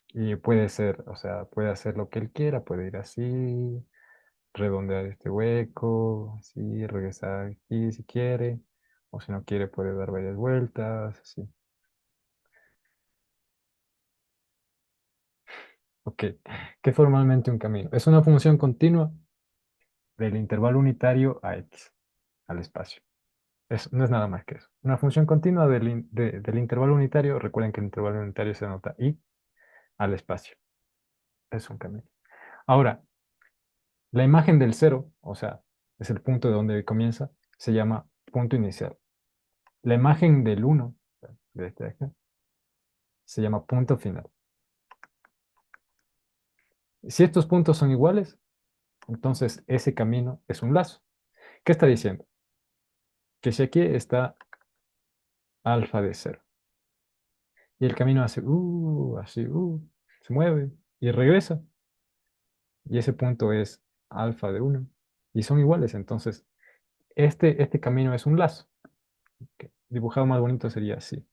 Y puede ser, o sea, puede hacer lo que él quiera, puede ir así, redondear este hueco, así, regresar aquí si quiere, o si no quiere puede dar varias vueltas, así. Ok, ¿qué es formalmente un camino? Es una función continua del intervalo unitario a X, al espacio. No es nada más que eso. Una función continua del intervalo unitario, recuerden que el intervalo unitario se anota I, al espacio. Es un camino. Ahora, la imagen del cero, o sea, es el punto de donde comienza, se llama punto inicial. La imagen del uno, de este de acá, se llama punto final. Si estos puntos son iguales, entonces ese camino es un lazo. ¿Qué está diciendo? Que si aquí está alfa de cero y el camino hace, así, se mueve y regresa, y ese punto es alfa de uno y son iguales, entonces este camino es un lazo. Que dibujado más bonito sería así,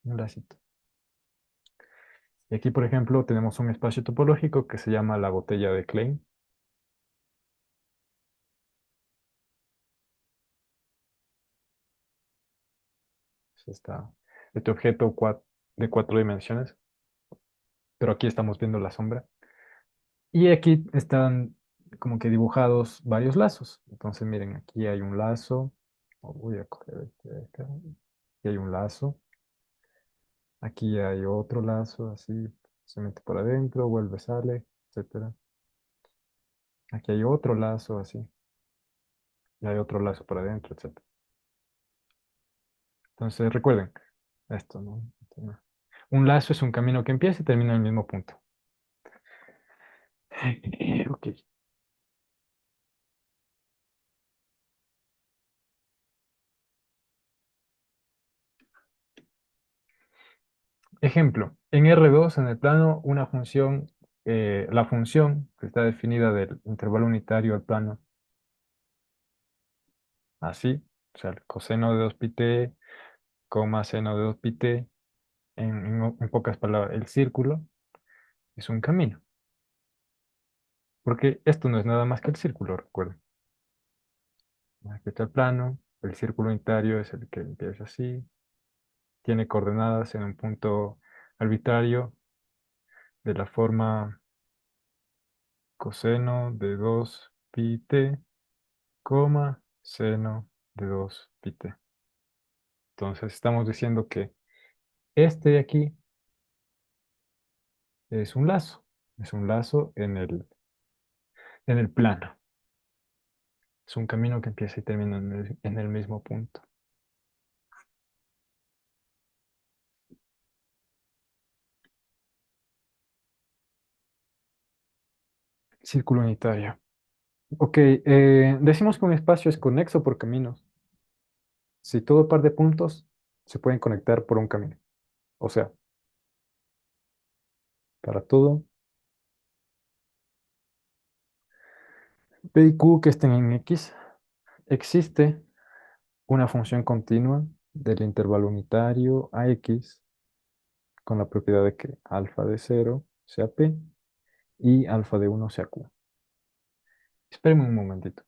un lacito. Y aquí, por ejemplo, tenemos un espacio topológico que se llama la botella de Klein. Es este objeto de cuatro dimensiones, pero aquí estamos viendo la sombra. Y aquí están como que dibujados varios lazos. Entonces, miren, aquí hay un lazo. Voy a coger este de acá. Aquí hay un lazo. Aquí hay otro lazo, así se mete por adentro, vuelve, sale, etcétera. Aquí hay otro lazo, así. Y hay otro lazo por adentro, etcétera. Entonces, recuerden esto, ¿no? Un lazo es un camino que empieza y termina en el mismo punto. Ok. Ejemplo, en R2, en el plano, una función. la función que está definida del intervalo unitario al plano, así, o sea, el coseno de 2 pi t, coma seno de 2 pi t, en pocas palabras, el círculo es un camino, porque esto no es nada más que el círculo, recuerden. Aquí está el plano, el círculo unitario es el que empieza así, tiene coordenadas en un punto arbitrario de la forma coseno de 2 pi t, coma seno de 2 pi t. Entonces estamos diciendo que este de aquí es un lazo en el plano. Es un camino que empieza y termina en el mismo punto. Círculo unitario. Ok, decimos que un espacio es conexo por caminos. Si todo par de puntos se pueden conectar por un camino. O sea, para todo P y Q que estén en X, existe una función continua del intervalo unitario a X con la propiedad de que alfa de 0 sea P y alfa de 1 sea Q. Espérenme un momentito.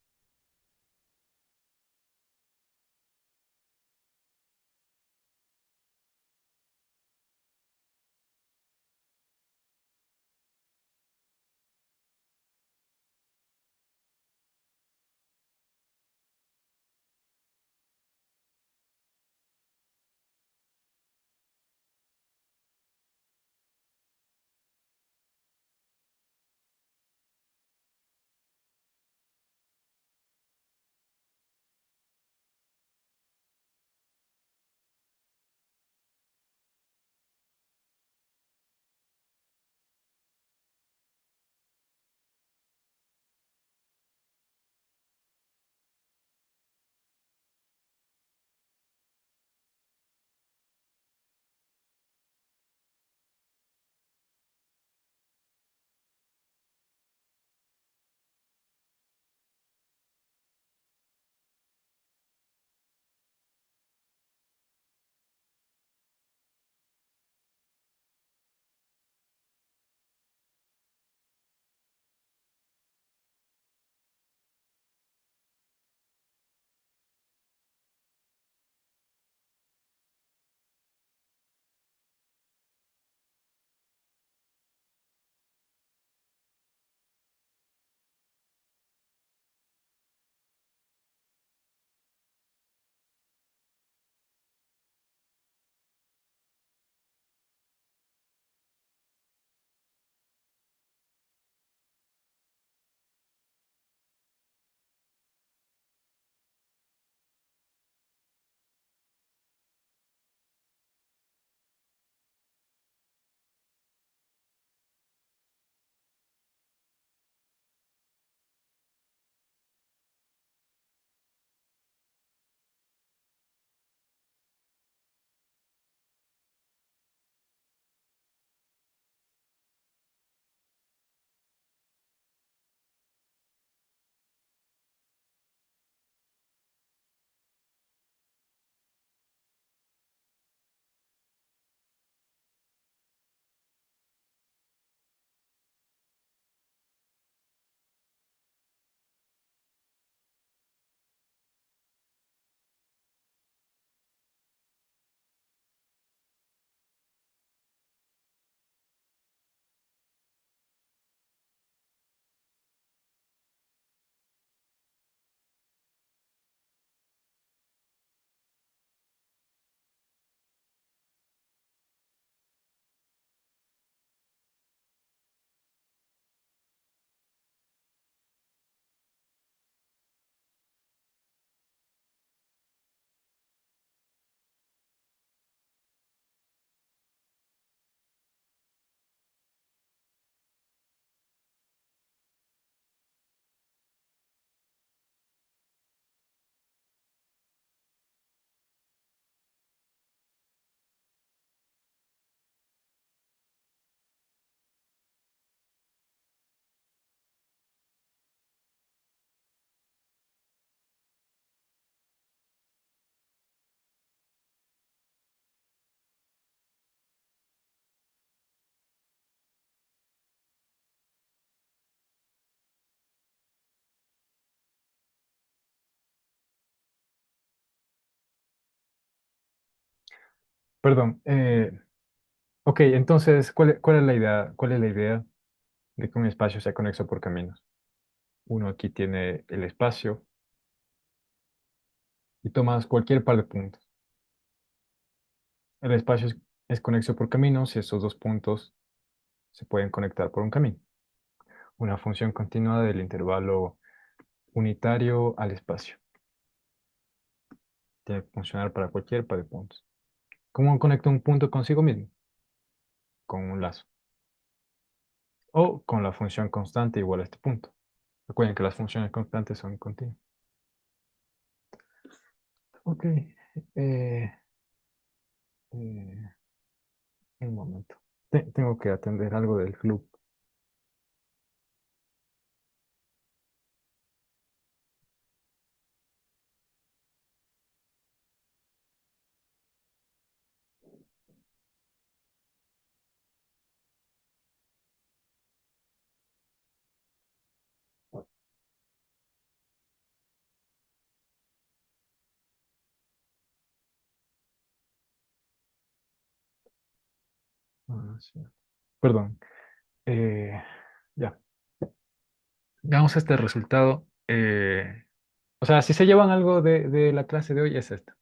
Perdón. Ok, entonces, ¿cuál es la idea? ¿Cuál es la idea de que un espacio sea conexo por caminos? Uno aquí tiene el espacio y tomas cualquier par de puntos. El espacio es conexo por caminos y esos dos puntos se pueden conectar por un camino. Una función continua del intervalo unitario al espacio. Tiene que funcionar para cualquier par de puntos. ¿Cómo conecta un punto consigo mismo? Con un lazo. O con la función constante igual a este punto. Recuerden que las funciones constantes son continuas. Ok. eh, eh, un momento. Tengo que atender algo del club. Ah, sí. Perdón. Eh, ya. Veamos este resultado. O sea, si se llevan algo de la clase de hoy es esta.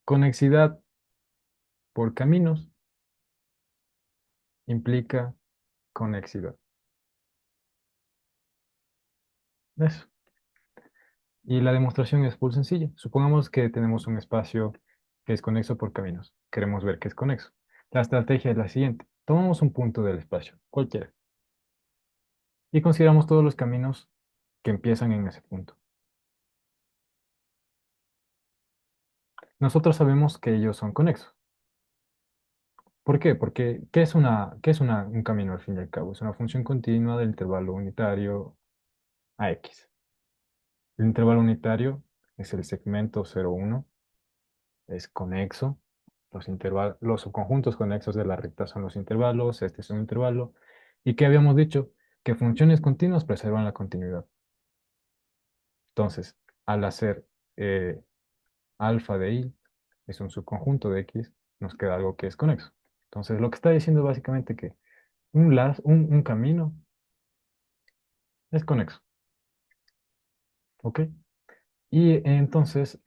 Conexidad por caminos implica conexidad. Eso. Y la demostración es muy sencilla. Supongamos que tenemos un espacio que es conexo por caminos. Queremos ver que es conexo. La estrategia es la siguiente. Tomamos un punto del espacio, cualquiera, y consideramos todos los caminos que empiezan en ese punto. Nosotros sabemos que ellos son conexos. ¿Por qué? Porque un camino al fin y al cabo? Es una función continua del intervalo unitario a x. El intervalo unitario es el segmento 0,1, es conexo. Los subconjuntos conexos de la recta son los intervalos, este es un intervalo. ¿Y qué habíamos dicho? Que funciones continuas preservan la continuidad. Entonces, al hacer eh, alfa de i es un subconjunto de x, nos queda algo que es conexo. Entonces, lo que está diciendo es básicamente que un camino es conexo, ¿ok? Y entonces,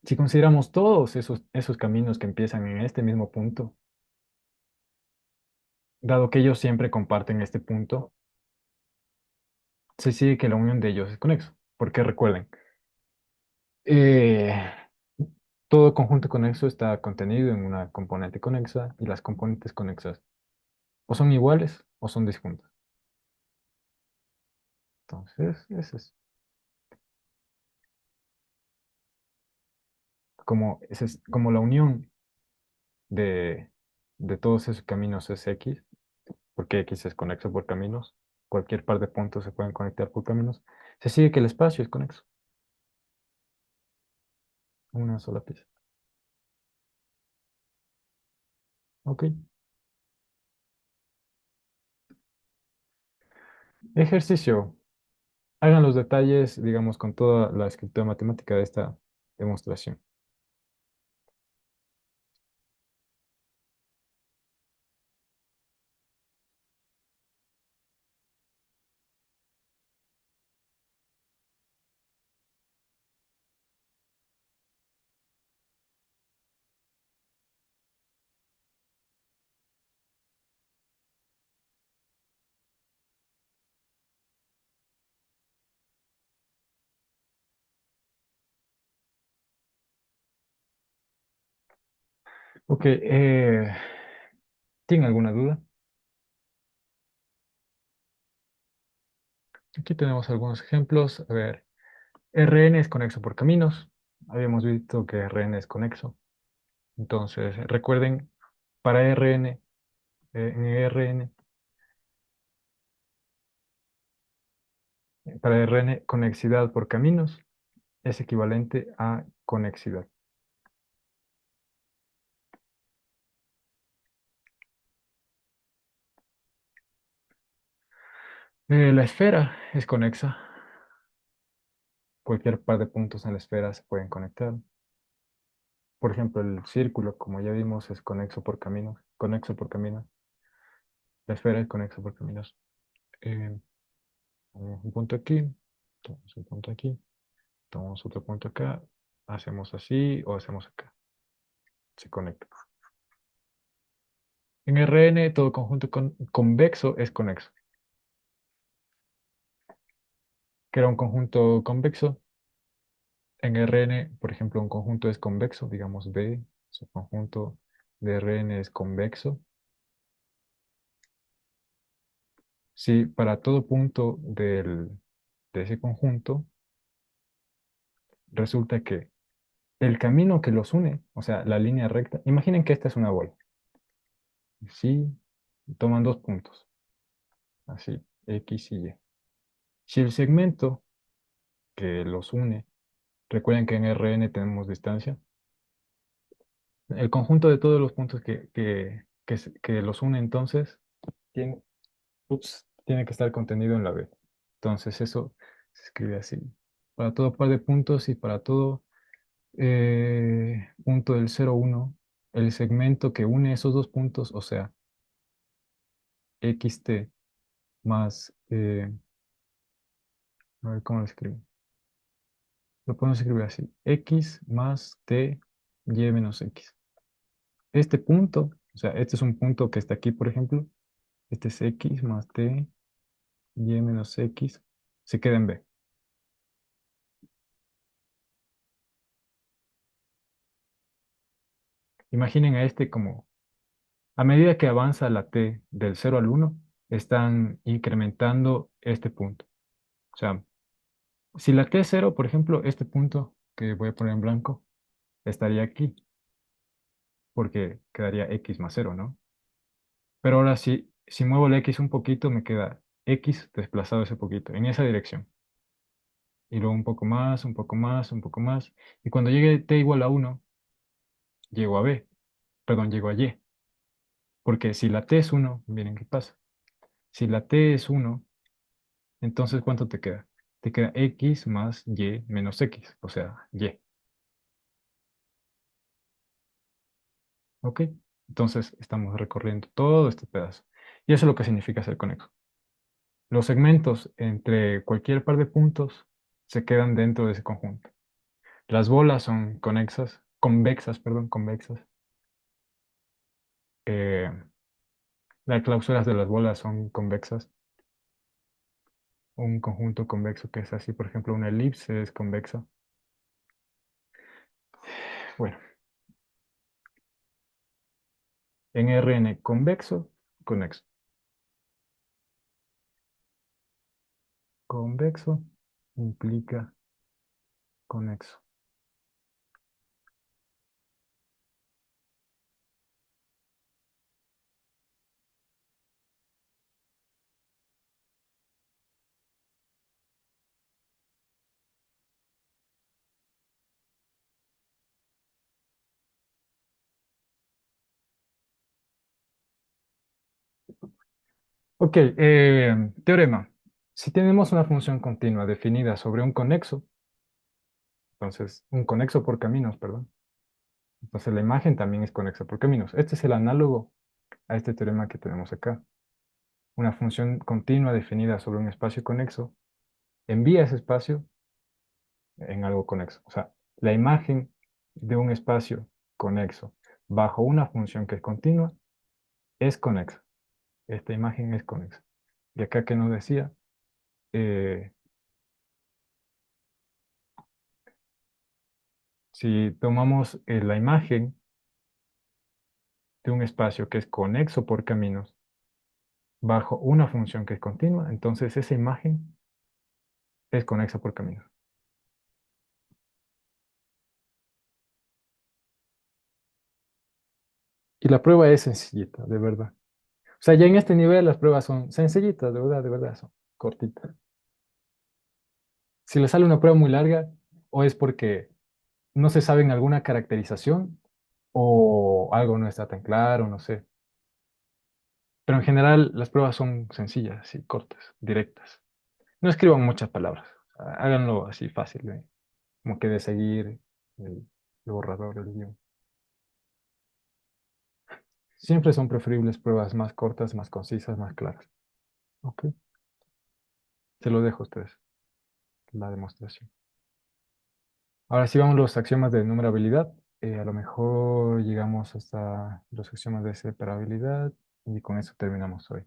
si consideramos todos esos caminos que empiezan en este mismo punto, dado que ellos siempre comparten este punto, se sigue que la unión de ellos es conexo. Porque recuerden, eh, todo conjunto conexo está contenido en una componente conexa y las componentes conexas o son iguales o son disjuntas. Entonces, ese es como la unión de, de todos esos caminos es X, porque X es conexo por caminos, cualquier par de puntos se pueden conectar por caminos, se sigue que el espacio es conexo, una sola pieza. Ok. Ejercicio. Hagan los detalles, digamos, con toda la escritura matemática de esta demostración. Ok, ¿tienen alguna duda? Aquí tenemos algunos ejemplos. A ver, Rn es conexo por caminos. Habíamos visto que Rn es conexo. Entonces, recuerden, para Rn, en Rn, para Rn, conexidad por caminos es equivalente a conexidad. La esfera es conexa. Cualquier par de puntos en la esfera se pueden conectar. Por ejemplo, el círculo, como ya vimos, es conexo por caminos. La esfera es conexo por caminos. Eh, Tomamos un punto aquí, tomamos un punto aquí, tomamos otro punto acá, hacemos así o hacemos acá. Se conecta. En Rn, todo conjunto convexo es conexo. ¿Que era un conjunto convexo? En Rn, por ejemplo, un conjunto es convexo, digamos B, su conjunto de Rn es convexo. Si para todo punto de ese conjunto resulta que el camino que los une, o sea, la línea recta, imaginen que esta es una bola. Sí, toman dos puntos, así, X y Y. Si el segmento que los une, recuerden que en Rn tenemos distancia, el conjunto de todos los puntos que los une entonces tiene, tiene que estar contenido en la B. Entonces eso se escribe así. Para todo par de puntos y para todo punto del 0, 1, el segmento que une esos dos puntos, o sea, xt más, a ver cómo lo escribo. Lo podemos escribir así, x más t, y menos x. Este punto, o sea, este es un punto que está aquí, por ejemplo, este es x más t, y menos x, se queda en b. Imaginen a este como, a medida que avanza la t del 0 al 1, están incrementando este punto. O sea, si la t es 0, por ejemplo, este punto que voy a poner en blanco estaría aquí, porque quedaría x más 0, ¿no? Pero ahora si muevo la x un poquito, me queda x desplazado ese poquito, en esa dirección. Y luego un poco más, un poco más, un poco más. Y cuando llegue t igual a 1, llego a b, perdón, llego a y. Porque si la t es 1, miren qué pasa. Si la t es 1, entonces ¿cuánto te queda? Te queda x más y menos x, o sea, y. ¿Ok? Entonces estamos recorriendo todo este pedazo. Y eso es lo que significa ser conexo. Los segmentos entre cualquier par de puntos se quedan dentro de ese conjunto. Las bolas son convexas, perdón, convexas. Eh, las clausuras de las bolas son convexas. Un conjunto convexo que es así, por ejemplo, una elipse es convexa. Bueno, en Rn convexo, conexo. Convexo implica conexo. Ok, teorema. Si tenemos una función continua definida sobre un conexo, entonces un conexo por caminos, perdón. Entonces la imagen también es conexa por caminos. Este es el análogo a este teorema que tenemos acá. Una función continua definida sobre un espacio conexo envía ese espacio en algo conexo. O sea, la imagen de un espacio conexo bajo una función que es continua es conexa. Esta imagen es conexa. Y acá que nos decía, eh, si tomamos la imagen de un espacio que es conexo por caminos bajo una función que es continua, entonces esa imagen es conexa por caminos. Y la prueba es sencillita, de verdad. O sea, ya en este nivel las pruebas son sencillitas, de verdad, son cortitas. Si le sale una prueba muy larga, o es porque no se sabe en alguna caracterización, o algo no está tan claro, no sé. Pero en general las pruebas son sencillas, así, cortas, directas. No escriban muchas palabras. Háganlo así fácil, como que de seguir el, el borrador del guión. Siempre son preferibles pruebas más cortas, más concisas, más claras. Ok, se lo dejo a ustedes, la demostración. Ahora sí vamos a los axiomas de numerabilidad. A lo mejor llegamos hasta los axiomas de separabilidad y con eso terminamos hoy.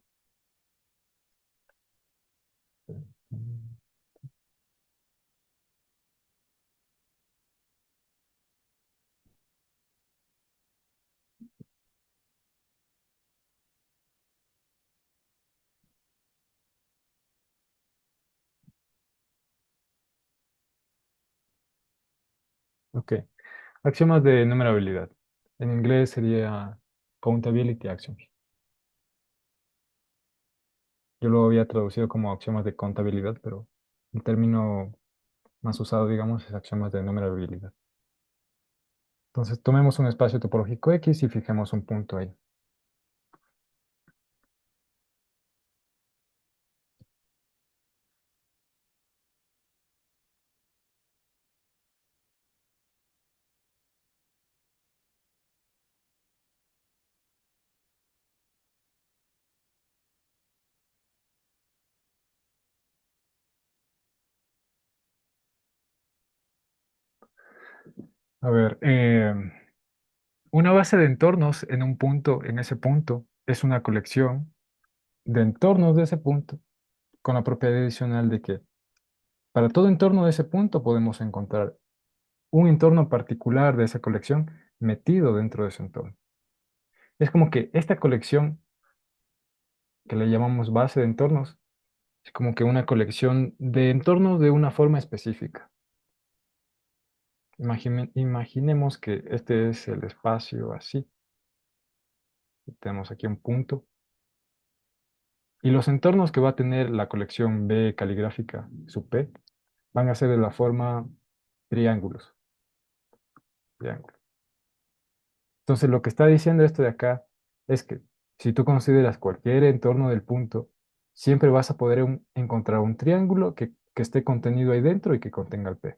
Ok, axiomas de numerabilidad. En inglés sería countability axioms. Yo lo había traducido como axiomas de contabilidad, pero el término más usado, digamos, es axiomas de numerabilidad. Entonces, tomemos un espacio topológico X y fijemos un punto ahí. A ver, una base de entornos en un punto, en ese punto, es una colección de entornos de ese punto, con la propiedad adicional de que para todo entorno de ese punto podemos encontrar un entorno particular de esa colección metido dentro de ese entorno. Es como que esta colección, que le llamamos base de entornos, es como que una colección de entornos de una forma específica. Imaginemos que este es el espacio así. Tenemos aquí un punto. Y los entornos que va a tener la colección B caligráfica, sub P, van a ser de la forma triángulos. Triángulos. Entonces, lo que está diciendo esto de acá es que si tú consideras cualquier entorno del punto, siempre vas a poder encontrar un triángulo que esté contenido ahí dentro y que contenga el P.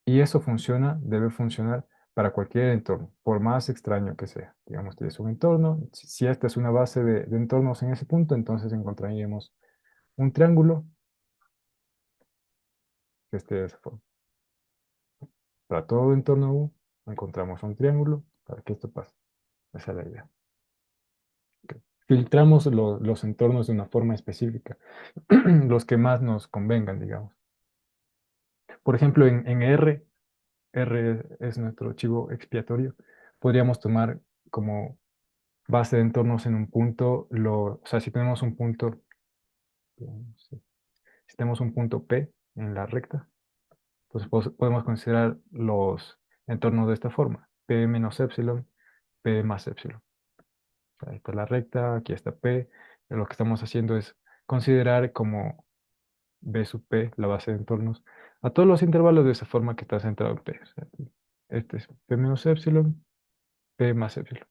Y eso funciona, debe funcionar para cualquier entorno, por más extraño que sea. Digamos, tienes un entorno, si esta es una base de entornos en ese punto, entonces encontraríamos un triángulo que esté de esa forma. Para todo entorno U, encontramos un triángulo para que esto pase. Esa es la idea. Ok. Filtramos los entornos de una forma específica, los que más nos convengan, digamos. Por ejemplo, en R es nuestro chivo expiatorio, podríamos tomar como base de entornos en un punto, o sea, si tenemos un punto, sí, si tenemos un punto P en la recta, pues podemos considerar los entornos de esta forma, P menos epsilon, P más epsilon. Ahí está la recta, aquí está P. Lo que estamos haciendo es considerar como B sub P, la base de entornos, a todos los intervalos de esa forma que está centrado en P. O sea, este es P menos epsilon, P más epsilon.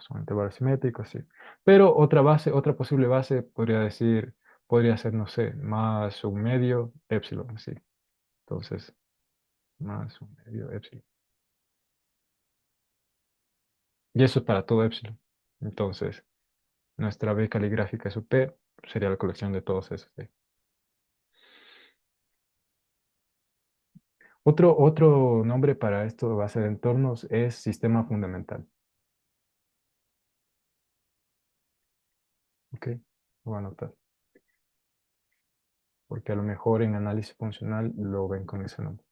Son intervalos simétricos, sí. Pero otra base, otra posible base podría ser, no sé, más un medio epsilon, así. Entonces, más un medio epsilon. Y eso es para todo epsilon. Entonces, nuestra B caligráfica sub P sería la colección de todos esos. ¿Sí? Otro nombre para esto de base de entornos es sistema fundamental. ¿Ok? Lo voy a anotar. Porque a lo mejor en análisis funcional lo ven con ese nombre.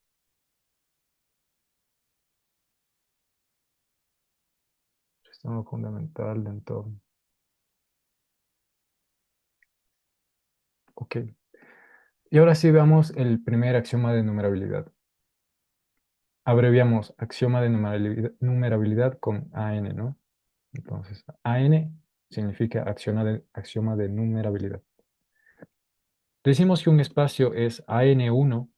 Sistema fundamental de entorno. Ok. Y ahora sí veamos el primer axioma de numerabilidad. Abreviamos axioma de numerabilidad con AN, ¿no? Entonces, AN significa axioma de numerabilidad. Decimos que un espacio es AN1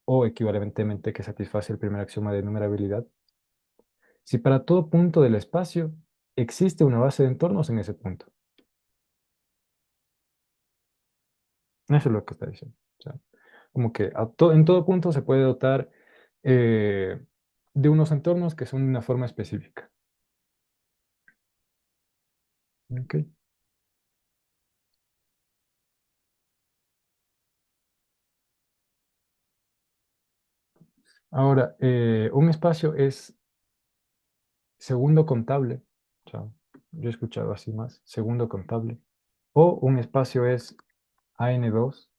o equivalentemente que satisface el primer axioma de numerabilidad si para todo punto del espacio existe una base de entornos en ese punto. Eso es lo que está diciendo. O sea, como que en todo punto se puede dotar eh, de unos entornos que son de una forma específica. Ok. Ahora, un espacio es segundo contable. O sea, yo he escuchado así más, segundo contable. O un espacio es AN2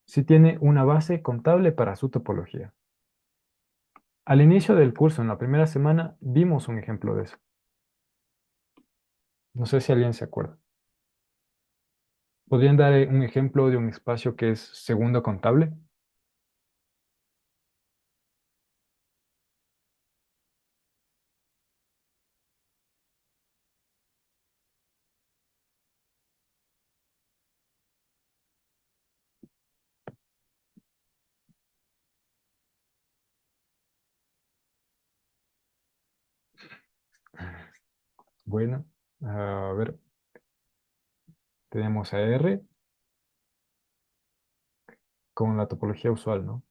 si tiene una base contable para su topología. Al inicio del curso, en la primera semana, vimos un ejemplo de eso. No sé si alguien se acuerda. ¿Podrían dar un ejemplo de un espacio que es segundo contable? Bueno, a ver, tenemos a R con la topología usual, ¿no?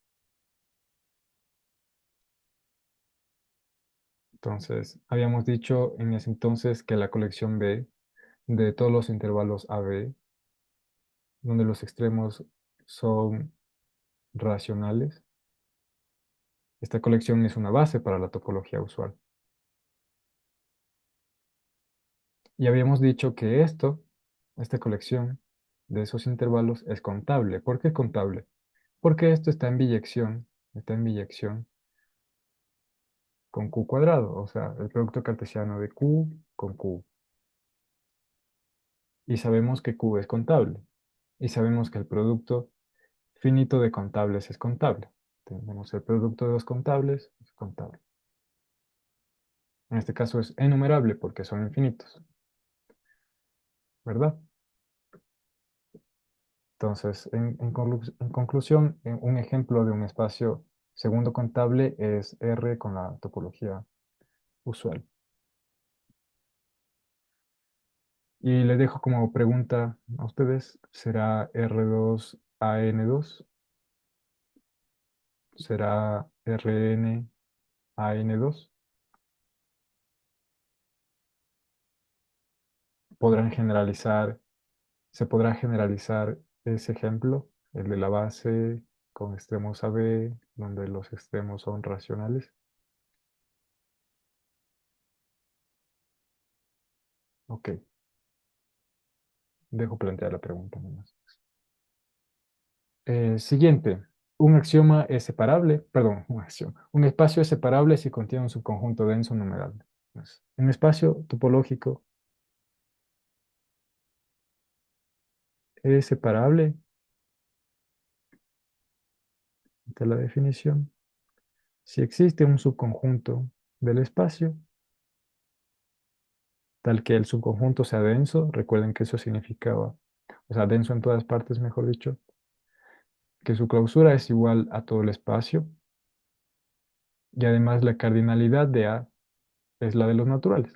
Entonces, habíamos dicho en ese entonces que la colección B de todos los intervalos AB, donde los extremos son racionales, esta colección es una base para la topología usual. Y habíamos dicho que esta colección de esos intervalos es contable. ¿Por qué es contable? Porque esto está en biyección con Q cuadrado, o sea, el producto cartesiano de Q con Q. Y sabemos que Q es contable. Y sabemos que el producto finito de contables es contable. Tenemos el producto de dos contables, es contable. En este caso es enumerable porque son infinitos, ¿verdad? Entonces, en conclusión, un ejemplo de un espacio segundo contable es R con la topología usual. Y les dejo como pregunta a ustedes, ¿será R2 AN2? ¿Será RN AN2? ¿Podrán generalizar, se podrá generalizar ese ejemplo, el de la base con extremos AB, donde los extremos son racionales? Ok, dejo plantear la pregunta nomás. Siguiente, un axioma es separable, perdón, un axioma. Un espacio es separable si contiene un subconjunto denso numerable. Pues, un espacio topológico es separable de la definición si existe un subconjunto del espacio tal que el subconjunto sea denso. Recuerden que eso significaba, o sea, denso en todas partes, mejor dicho, que su clausura es igual a todo el espacio y además la cardinalidad de A es la de los naturales.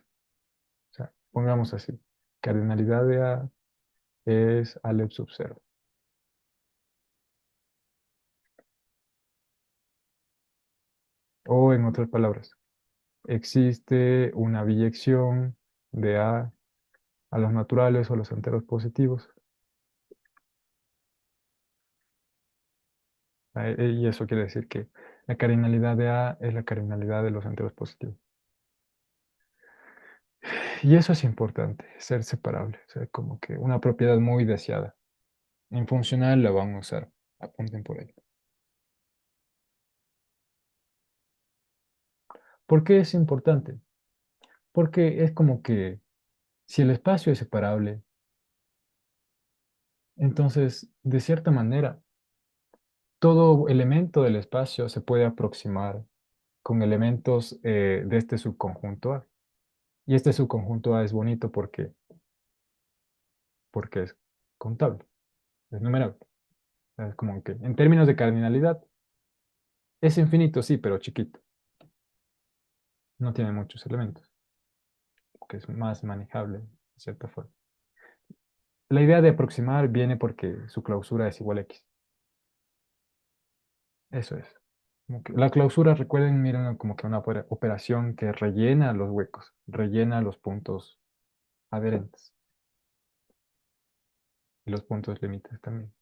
O sea, pongamos así, cardinalidad de A es Aleph sub 0. O en otras palabras, existe una biyección de a los naturales o a los enteros positivos. Y eso quiere decir que la cardinalidad de A es la cardinalidad de los enteros positivos. Y eso es importante, ser separable, o sea, como que una propiedad muy deseada. En funcional la van a usar, apunten por ahí. ¿Por qué es importante? Porque es como que si el espacio es separable, entonces, de cierta manera, todo elemento del espacio se puede aproximar con elementos de este subconjunto A. Y este subconjunto A es bonito porque es contable, es numerable. Es como que en términos de cardinalidad es infinito, sí, pero chiquito. No tiene muchos elementos, que es más manejable de cierta forma. La idea de aproximar viene porque su clausura es igual a X. Eso es. Como que la clausura, recuerden, miren como que una operación que rellena los huecos, rellena los puntos adherentes y los puntos límites también,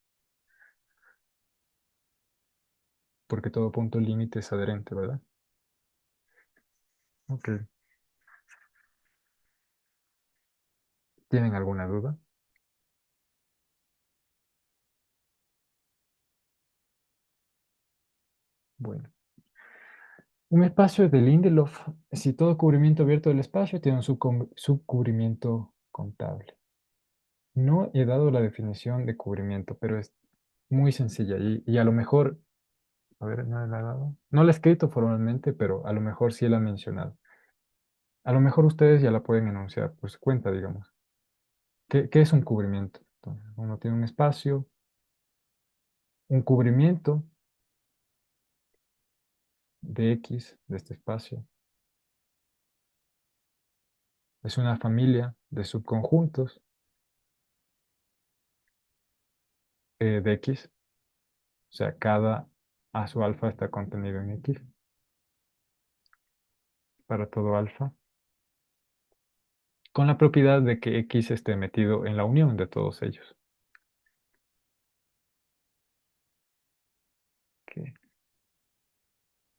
porque todo punto límite es adherente, ¿verdad? Ok. ¿Tienen alguna duda? Bueno. Un espacio de Lindelof, si todo cubrimiento abierto del espacio tiene un subcubrimiento contable. No he dado la definición de cubrimiento, pero es muy sencilla y a lo mejor, a ver, no la he dado. No la he escrito formalmente, pero a lo mejor sí la he mencionado. A lo mejor ustedes ya la pueden enunciar por su cuenta, digamos. ¿Qué es un cubrimiento? Entonces, uno tiene un espacio, un cubrimiento de X de este espacio. Es una familia de subconjuntos de X. O sea, cada A su alfa está contenido en X para todo alfa, con la propiedad de que X esté metido en la unión de todos ellos. Que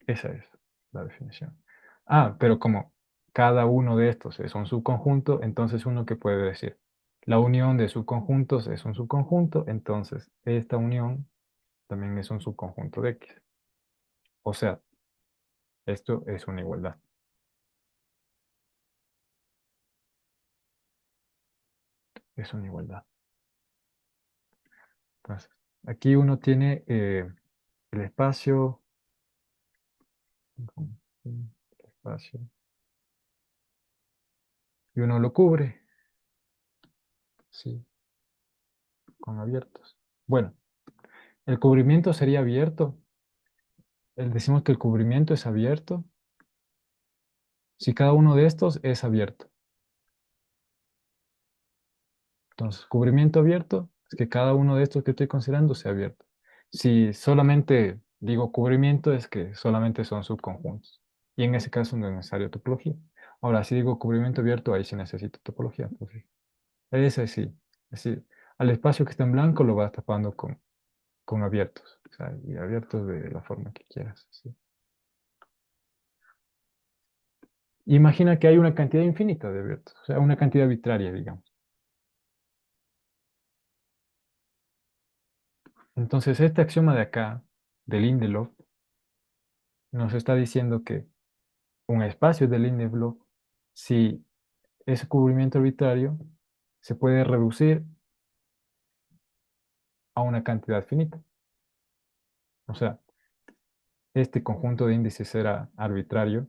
esa es la definición. Ah, pero como cada uno de estos es un subconjunto, entonces uno que puede decir, la unión de subconjuntos es un subconjunto, entonces esta unión también es un subconjunto de X. O sea, esto es una igualdad. Es una igualdad. Entonces, aquí uno tiene el espacio, espacio, y uno lo cubre, sí, con abiertos. Bueno, el cubrimiento sería abierto. Decimos que el cubrimiento es abierto si cada uno de estos es abierto. Entonces, cubrimiento abierto es que cada uno de estos que estoy considerando sea abierto. Si solamente digo cubrimiento es que solamente son subconjuntos. Y en ese caso no es necesario topología. Ahora, si digo cubrimiento abierto, ahí sí necesito topología. Entonces, ese sí. Es decir, al espacio que está en blanco lo vas tapando con abiertos. O sea, y abiertos de la forma que quieras. ¿Sí? Imagina que hay una cantidad infinita de abiertos. O sea, una cantidad arbitraria, digamos. Entonces, este axioma de acá, de Lindelof, nos está diciendo que un espacio de Lindelof, si ese cubrimiento arbitrario, se puede reducir a una cantidad finita. O sea, este conjunto de índices era arbitrario.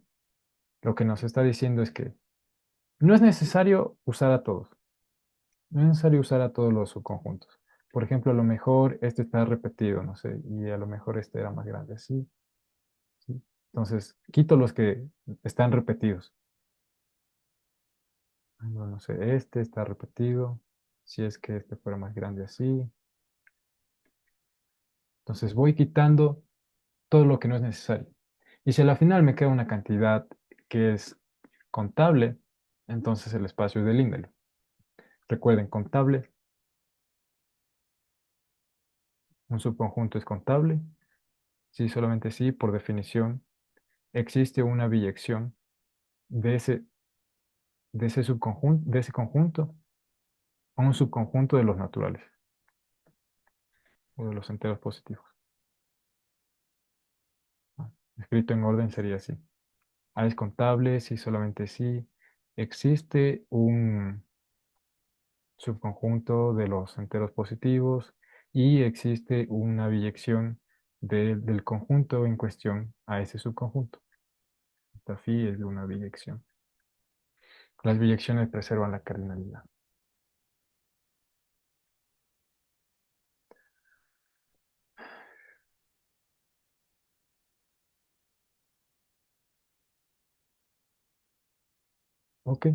Lo que nos está diciendo es que no es necesario usar a todos. No es necesario usar a todos los subconjuntos. Por ejemplo, a lo mejor este está repetido, no sé, y a lo mejor este era más grande, sí, sí. Entonces, quito los que están repetidos. No, no sé, este está repetido. Si es que este fuera más grande así. Entonces voy quitando todo lo que no es necesario. Y si al final me queda una cantidad que es contable, entonces el espacio es del índice. Recuerden, contable, un subconjunto es contable. Sí, solamente sí, por definición, existe una biyección de ese subconjunto, de ese conjunto a un subconjunto de los naturales o de los enteros positivos. Ah, escrito en orden sería así. A es contable si solamente si existe un subconjunto de los enteros positivos y existe una biyección del conjunto en cuestión a ese subconjunto. Esta phi es de una biyección. Las biyecciones preservan la cardinalidad. Ok.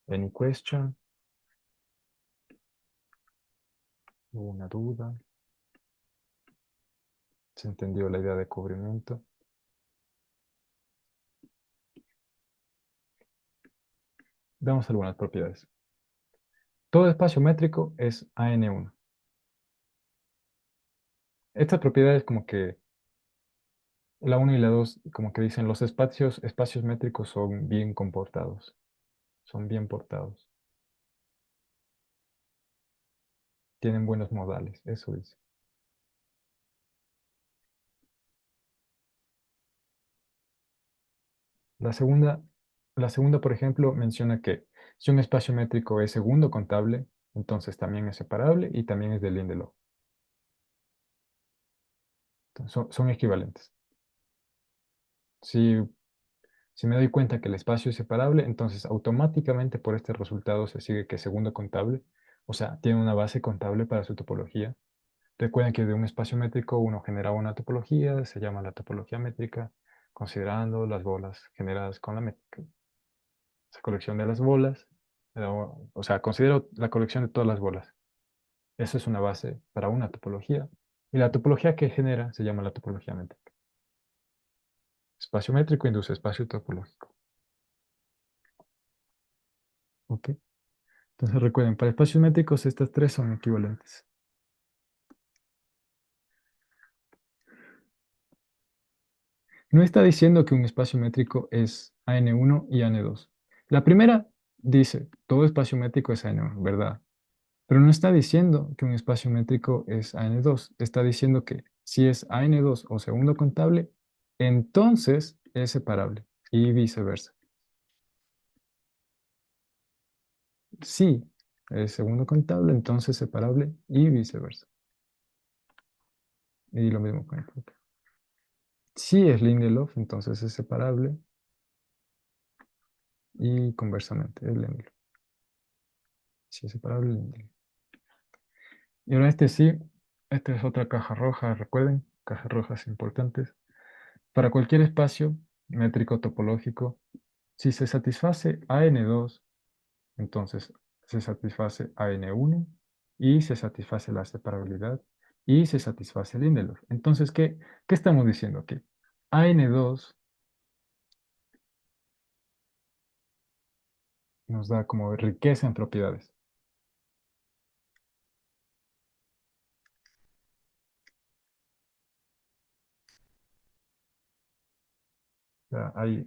Any question? ¿Una duda? Se entendió la idea de cubrimiento. Veamos algunas propiedades. Todo espacio métrico es AN1. Estas propiedades como que la uno y la 2 como que dicen los espacios métricos son bien comportados, son bien portados, tienen buenos modales, eso dice. La segunda, la segunda, por ejemplo, menciona que si un espacio métrico es segundo contable, entonces también es separable y también es de Lindelof. Entonces, son equivalentes. Si, si me doy cuenta que el espacio es separable, entonces automáticamente por este resultado se sigue que segundo contable, o sea, tiene una base contable para su topología. Recuerden que de un espacio métrico uno genera una topología, se llama la topología métrica, considerando las bolas generadas con la métrica. Esa colección de las bolas, o sea, considero la colección de todas las bolas. Eso es una base para una topología. Y la topología que genera se llama la topología métrica. Espacio métrico induce espacio topológico. ¿Ok? Entonces recuerden, para espacios métricos estas tres son equivalentes. No está diciendo que un espacio métrico es AN1 y AN2. La primera dice, todo espacio métrico es AN1, ¿verdad? Pero no está diciendo que un espacio métrico es AN2. Está diciendo que si es AN2 o segundo contable, entonces es separable y viceversa. Si es segundo contable, entonces separable y viceversa. Y lo mismo con el otro. Si es Lindelof, entonces es separable y conversamente es Lindelof. Si es separable, Lindelof. Y ahora este sí, esta es otra caja roja, recuerden, cajas rojas importantes. Para cualquier espacio métrico topológico, si se satisface AN2, entonces se satisface AN1 y se satisface la separabilidad y se satisface el Lindelof. Entonces, ¿qué estamos diciendo aquí? AN2 nos da como riqueza en propiedades. O sea, hay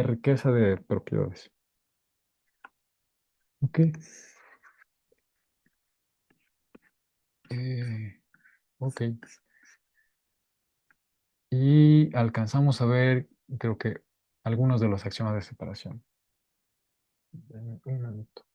riqueza de propiedades. Ok. Eh, ok. Y alcanzamos a ver, creo que, algunos de los axiomas de separación. Denme un minuto.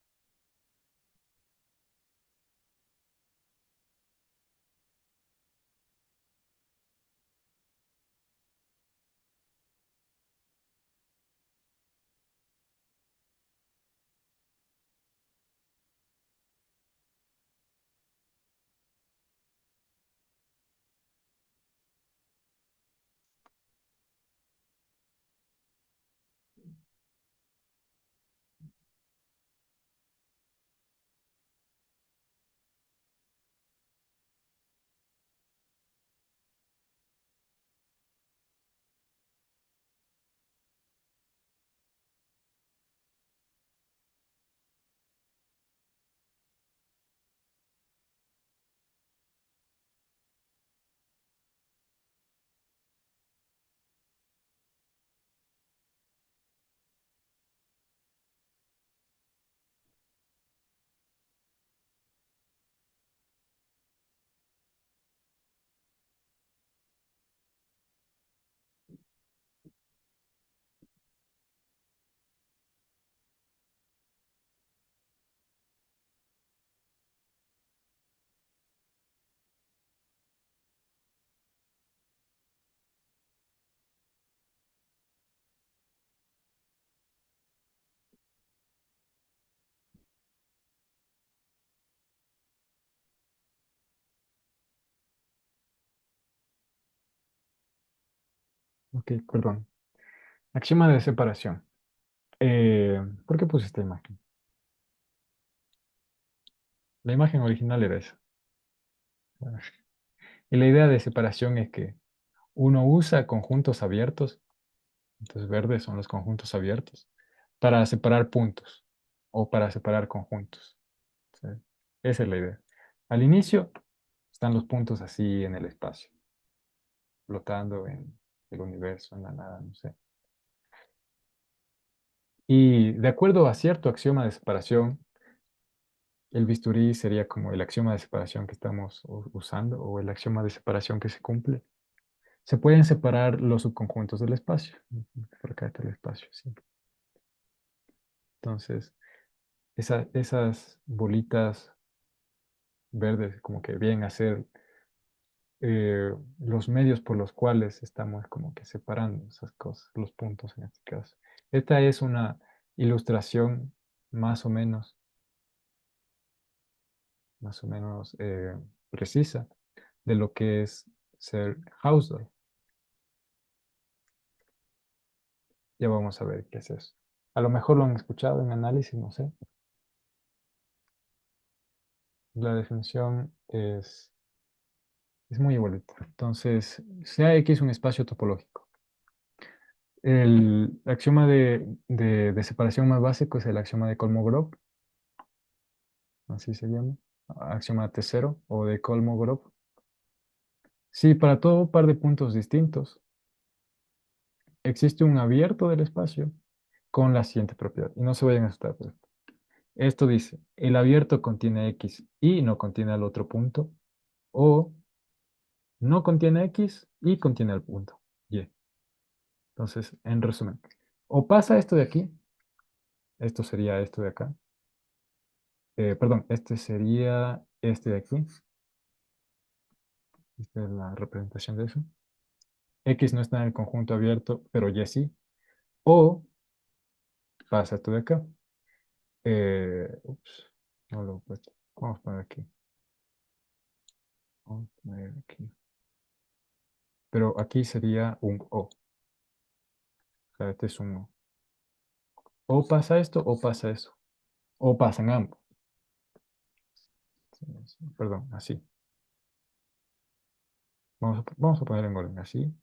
Ok, perdón. Axioma de separación. ¿Por qué puse esta imagen? La imagen original era esa. Y la idea de separación es que Uno usa conjuntos abiertos, entonces verdes son los conjuntos abiertos, para separar puntos o para separar conjuntos. ¿Sí? Esa es la idea. Al inicio están los puntos así en el espacio, flotando en el universo, en la nada, no sé. Y de acuerdo a cierto axioma de separación, el bisturí sería como el axioma de separación que estamos usando o el axioma de separación que se cumple. Se pueden separar los subconjuntos del espacio. Por acá está el espacio, sí. Entonces, esas bolitas verdes como que vienen a ser los medios por los cuales estamos como que separando esas cosas, los puntos en este caso. Esta es una ilustración más o menos, precisa de lo que es ser Hausdorff. Ya vamos a ver qué es eso. A lo mejor lo han escuchado en análisis, no sé. La definición es muy igualita. Entonces, sea X un espacio topológico. El axioma de separación más básico es el axioma de Kolmogorov, así se llama, axioma T0 o de Kolmogorov. Si para todo par de puntos distintos existe un abierto del espacio con la siguiente propiedad, y no se vayan a asustar por esto. Esto dice, el abierto contiene X y no contiene al otro punto, o no contiene X y contiene al punto Y. Entonces, en resumen, o pasa esto de aquí, esto sería esto de acá, perdón, este sería este de aquí, esta es la representación de eso. X no está en el conjunto abierto, pero Y sí, o pasa esto de acá. Ups, no lo he puesto. Vamos a poner aquí. Vamos a poner aquí. Pero aquí sería un O. O sea, este es un O. O pasa esto o pasa eso. O pasan ambos. Sí, sí, perdón, así. Vamos a poner en orden así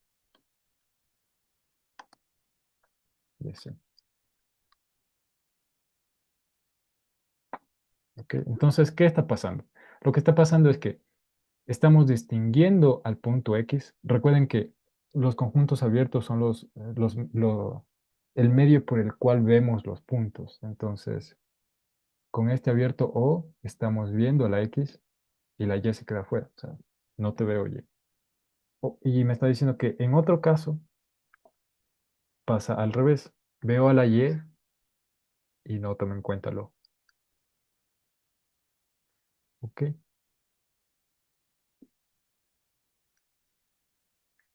y así. ¿Ok? Entonces, ¿qué está pasando? Lo que está pasando es que estamos distinguiendo al punto X. Recuerden que los conjuntos abiertos son el medio por el cual vemos los puntos. Entonces, con este abierto O, estamos viendo la X y la Y se queda fuera. O sea, no te veo Y. Y me está diciendo que en otro caso pasa al revés. Veo a la Y y no tomo en cuenta lo. ¿Ok?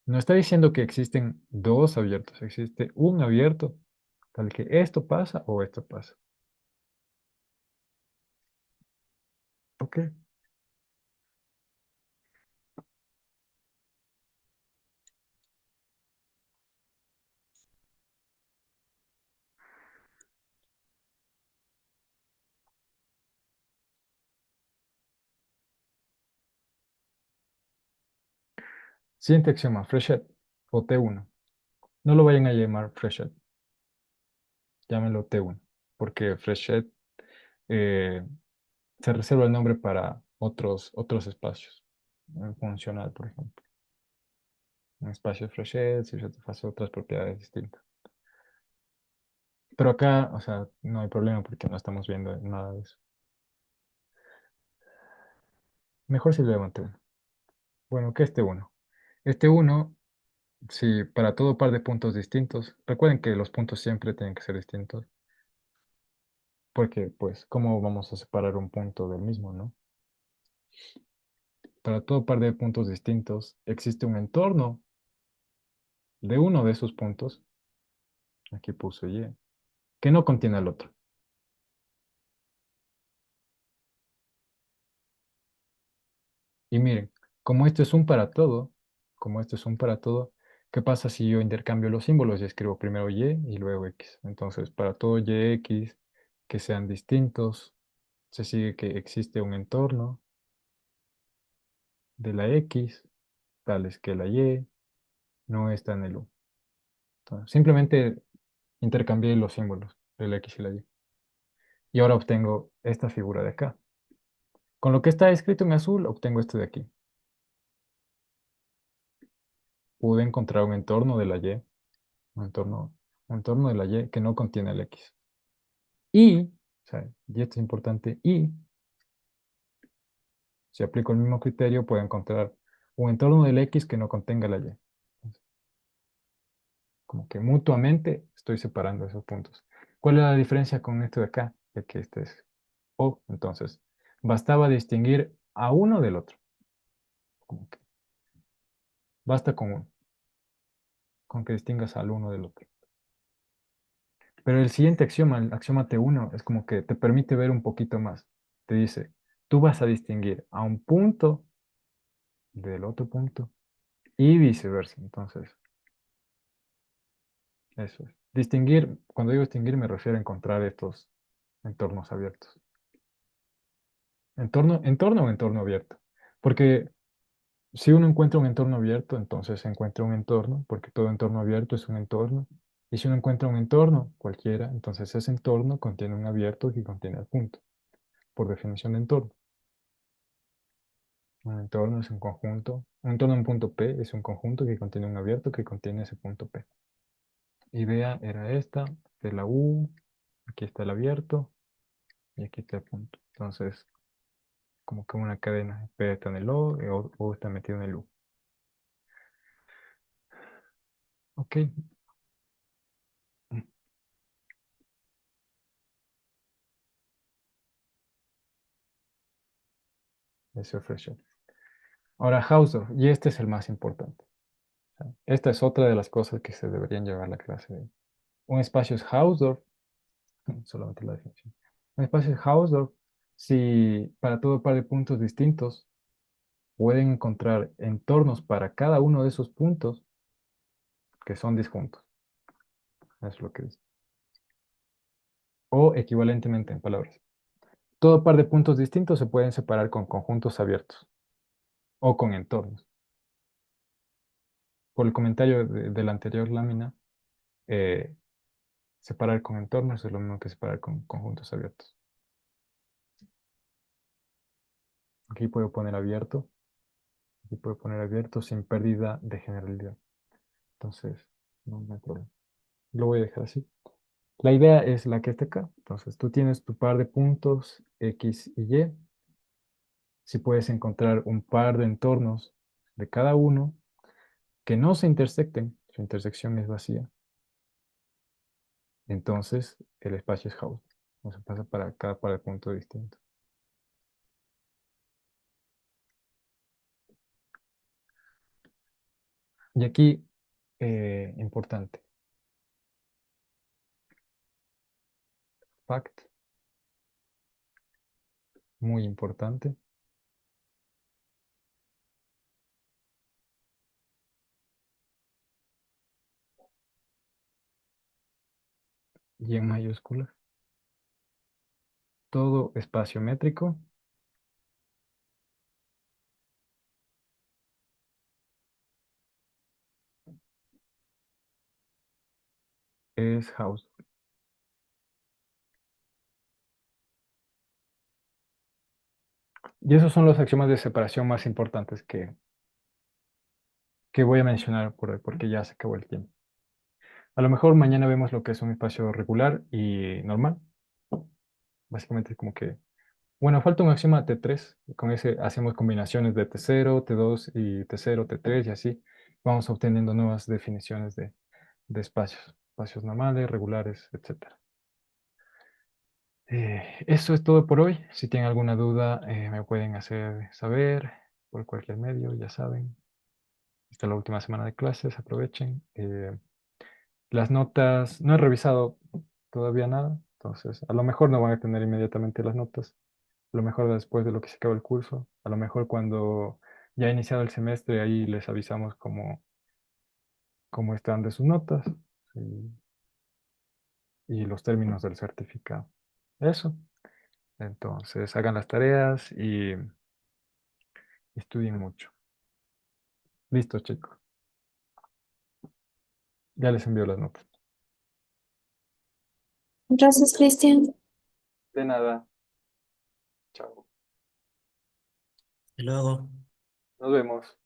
No está diciendo que existen dos abiertos, existe un abierto, tal que esto pasa o esto pasa. ¿Ok? Siguiente axioma, Frechet o T1. No lo vayan a llamar Frechet, llámenlo T1, porque Frechet eh, se reserva el nombre para otros espacios. Un funcional, por ejemplo. Un espacio Frechet si satisface otras propiedades distintas. Pero acá, o sea, no hay problema porque no estamos viendo nada de eso. Mejor si lo llaman T1. Bueno, ¿qué es T1? Este 1, si para todo par de puntos distintos, recuerden que los puntos siempre tienen que ser distintos, porque pues, ¿cómo vamos a separar un punto del mismo, no? Para todo par de puntos distintos, existe un entorno de uno de esos puntos, aquí puse Y, que no contiene al otro. Y miren, como esto es un para todo, como esto es un para todo, ¿qué pasa si yo intercambio los símbolos y escribo primero Y y luego X? Entonces, para todo YX que sean distintos, se sigue que existe un entorno de la X, tales que la Y, no está en el U. Entonces, simplemente intercambié los símbolos del X y la Y. Y ahora obtengo esta figura de acá. Con lo que está escrito en azul, obtengo este de aquí. Pude encontrar un entorno de la Y, un entorno de la Y que no contiene el X. Y, o sea, y esto es importante, y si aplico el mismo criterio, puedo encontrar un entorno del X que no contenga la Y. Entonces, como que mutuamente estoy separando esos puntos. ¿Cuál es la diferencia con esto de acá? Ya que este es O, entonces, bastaba distinguir a uno del otro. Como que basta con que distingas al uno del otro. Pero el siguiente axioma, el axioma T1, es como que te permite ver un poquito más. Te dice, tú vas a distinguir a un punto del otro punto y viceversa. Entonces, eso es. Distinguir, cuando digo distinguir me refiero a encontrar estos entornos abiertos. Entorno o entorno abierto. Porque si uno encuentra un entorno abierto, entonces se encuentra un entorno, porque todo entorno abierto es un entorno. Y si uno encuentra un entorno cualquiera, entonces ese entorno contiene un abierto que contiene el punto, por definición de entorno. Un entorno es un conjunto. Un entorno en punto P es un conjunto que contiene un abierto que contiene ese punto P. Idea era esta, de la U, aquí está el abierto y aquí está el punto. Entonces, como que una cadena. P está en el O, y O está metido en el U. Ok, eso ofreció. Ahora, Hausdorff, y este es el más importante. O sea, esta es otra de las cosas que se deberían llevar a la clase de hoy. Un espacio es Hausdorff, solamente la definición. Un espacio es Hausdorff si para todo par de puntos distintos pueden encontrar entornos para cada uno de esos puntos que son disjuntos. Eso es lo que dice. O equivalentemente en palabras. Todo par de puntos distintos se pueden separar con conjuntos abiertos o con entornos. Por el comentario de la anterior lámina, eh, separar con entornos es lo mismo que separar con conjuntos abiertos. Aquí puedo poner abierto, aquí puedo poner abierto sin pérdida de generalidad. Entonces, no hay problema. Lo voy a dejar así. La idea es la que está acá. Entonces, tú tienes tu par de puntos X y Y. Si puedes encontrar un par de entornos de cada uno que no se intersecten, su intersección es vacía, entonces el espacio es Hausdorff. No se pasa para cada par de puntos distinto. Y aquí, importante, fact, muy importante, y en mayúscula, todo espacio métrico es Hausdorff. Y esos son los axiomas de separación más importantes que voy a mencionar por hoy, porque ya se acabó el tiempo. A lo mejor mañana vemos lo que es un espacio regular y normal. Básicamente es como que, bueno, falta un axioma T3. Con ese hacemos combinaciones de T0, T2 y T0, T3 y así vamos obteniendo nuevas definiciones de espacios. Espacios normales, regulares, etcétera. Eso es todo por hoy. Si tienen alguna duda, me pueden hacer saber por cualquier medio, ya saben. Esta es la última semana de clases, aprovechen. Las notas, no he revisado todavía nada, entonces a lo mejor no van a tener inmediatamente las notas, a lo mejor después de lo que se acaba el curso, a lo mejor cuando ya ha iniciado el semestre, ahí les avisamos cómo están de sus notas y, y los términos del certificado. Eso, entonces hagan las tareas y estudien mucho. Listo, chicos. Ya les envío las notas.
Gracias, Cristian.
De nada. Chao.
Y luego.
Nos vemos.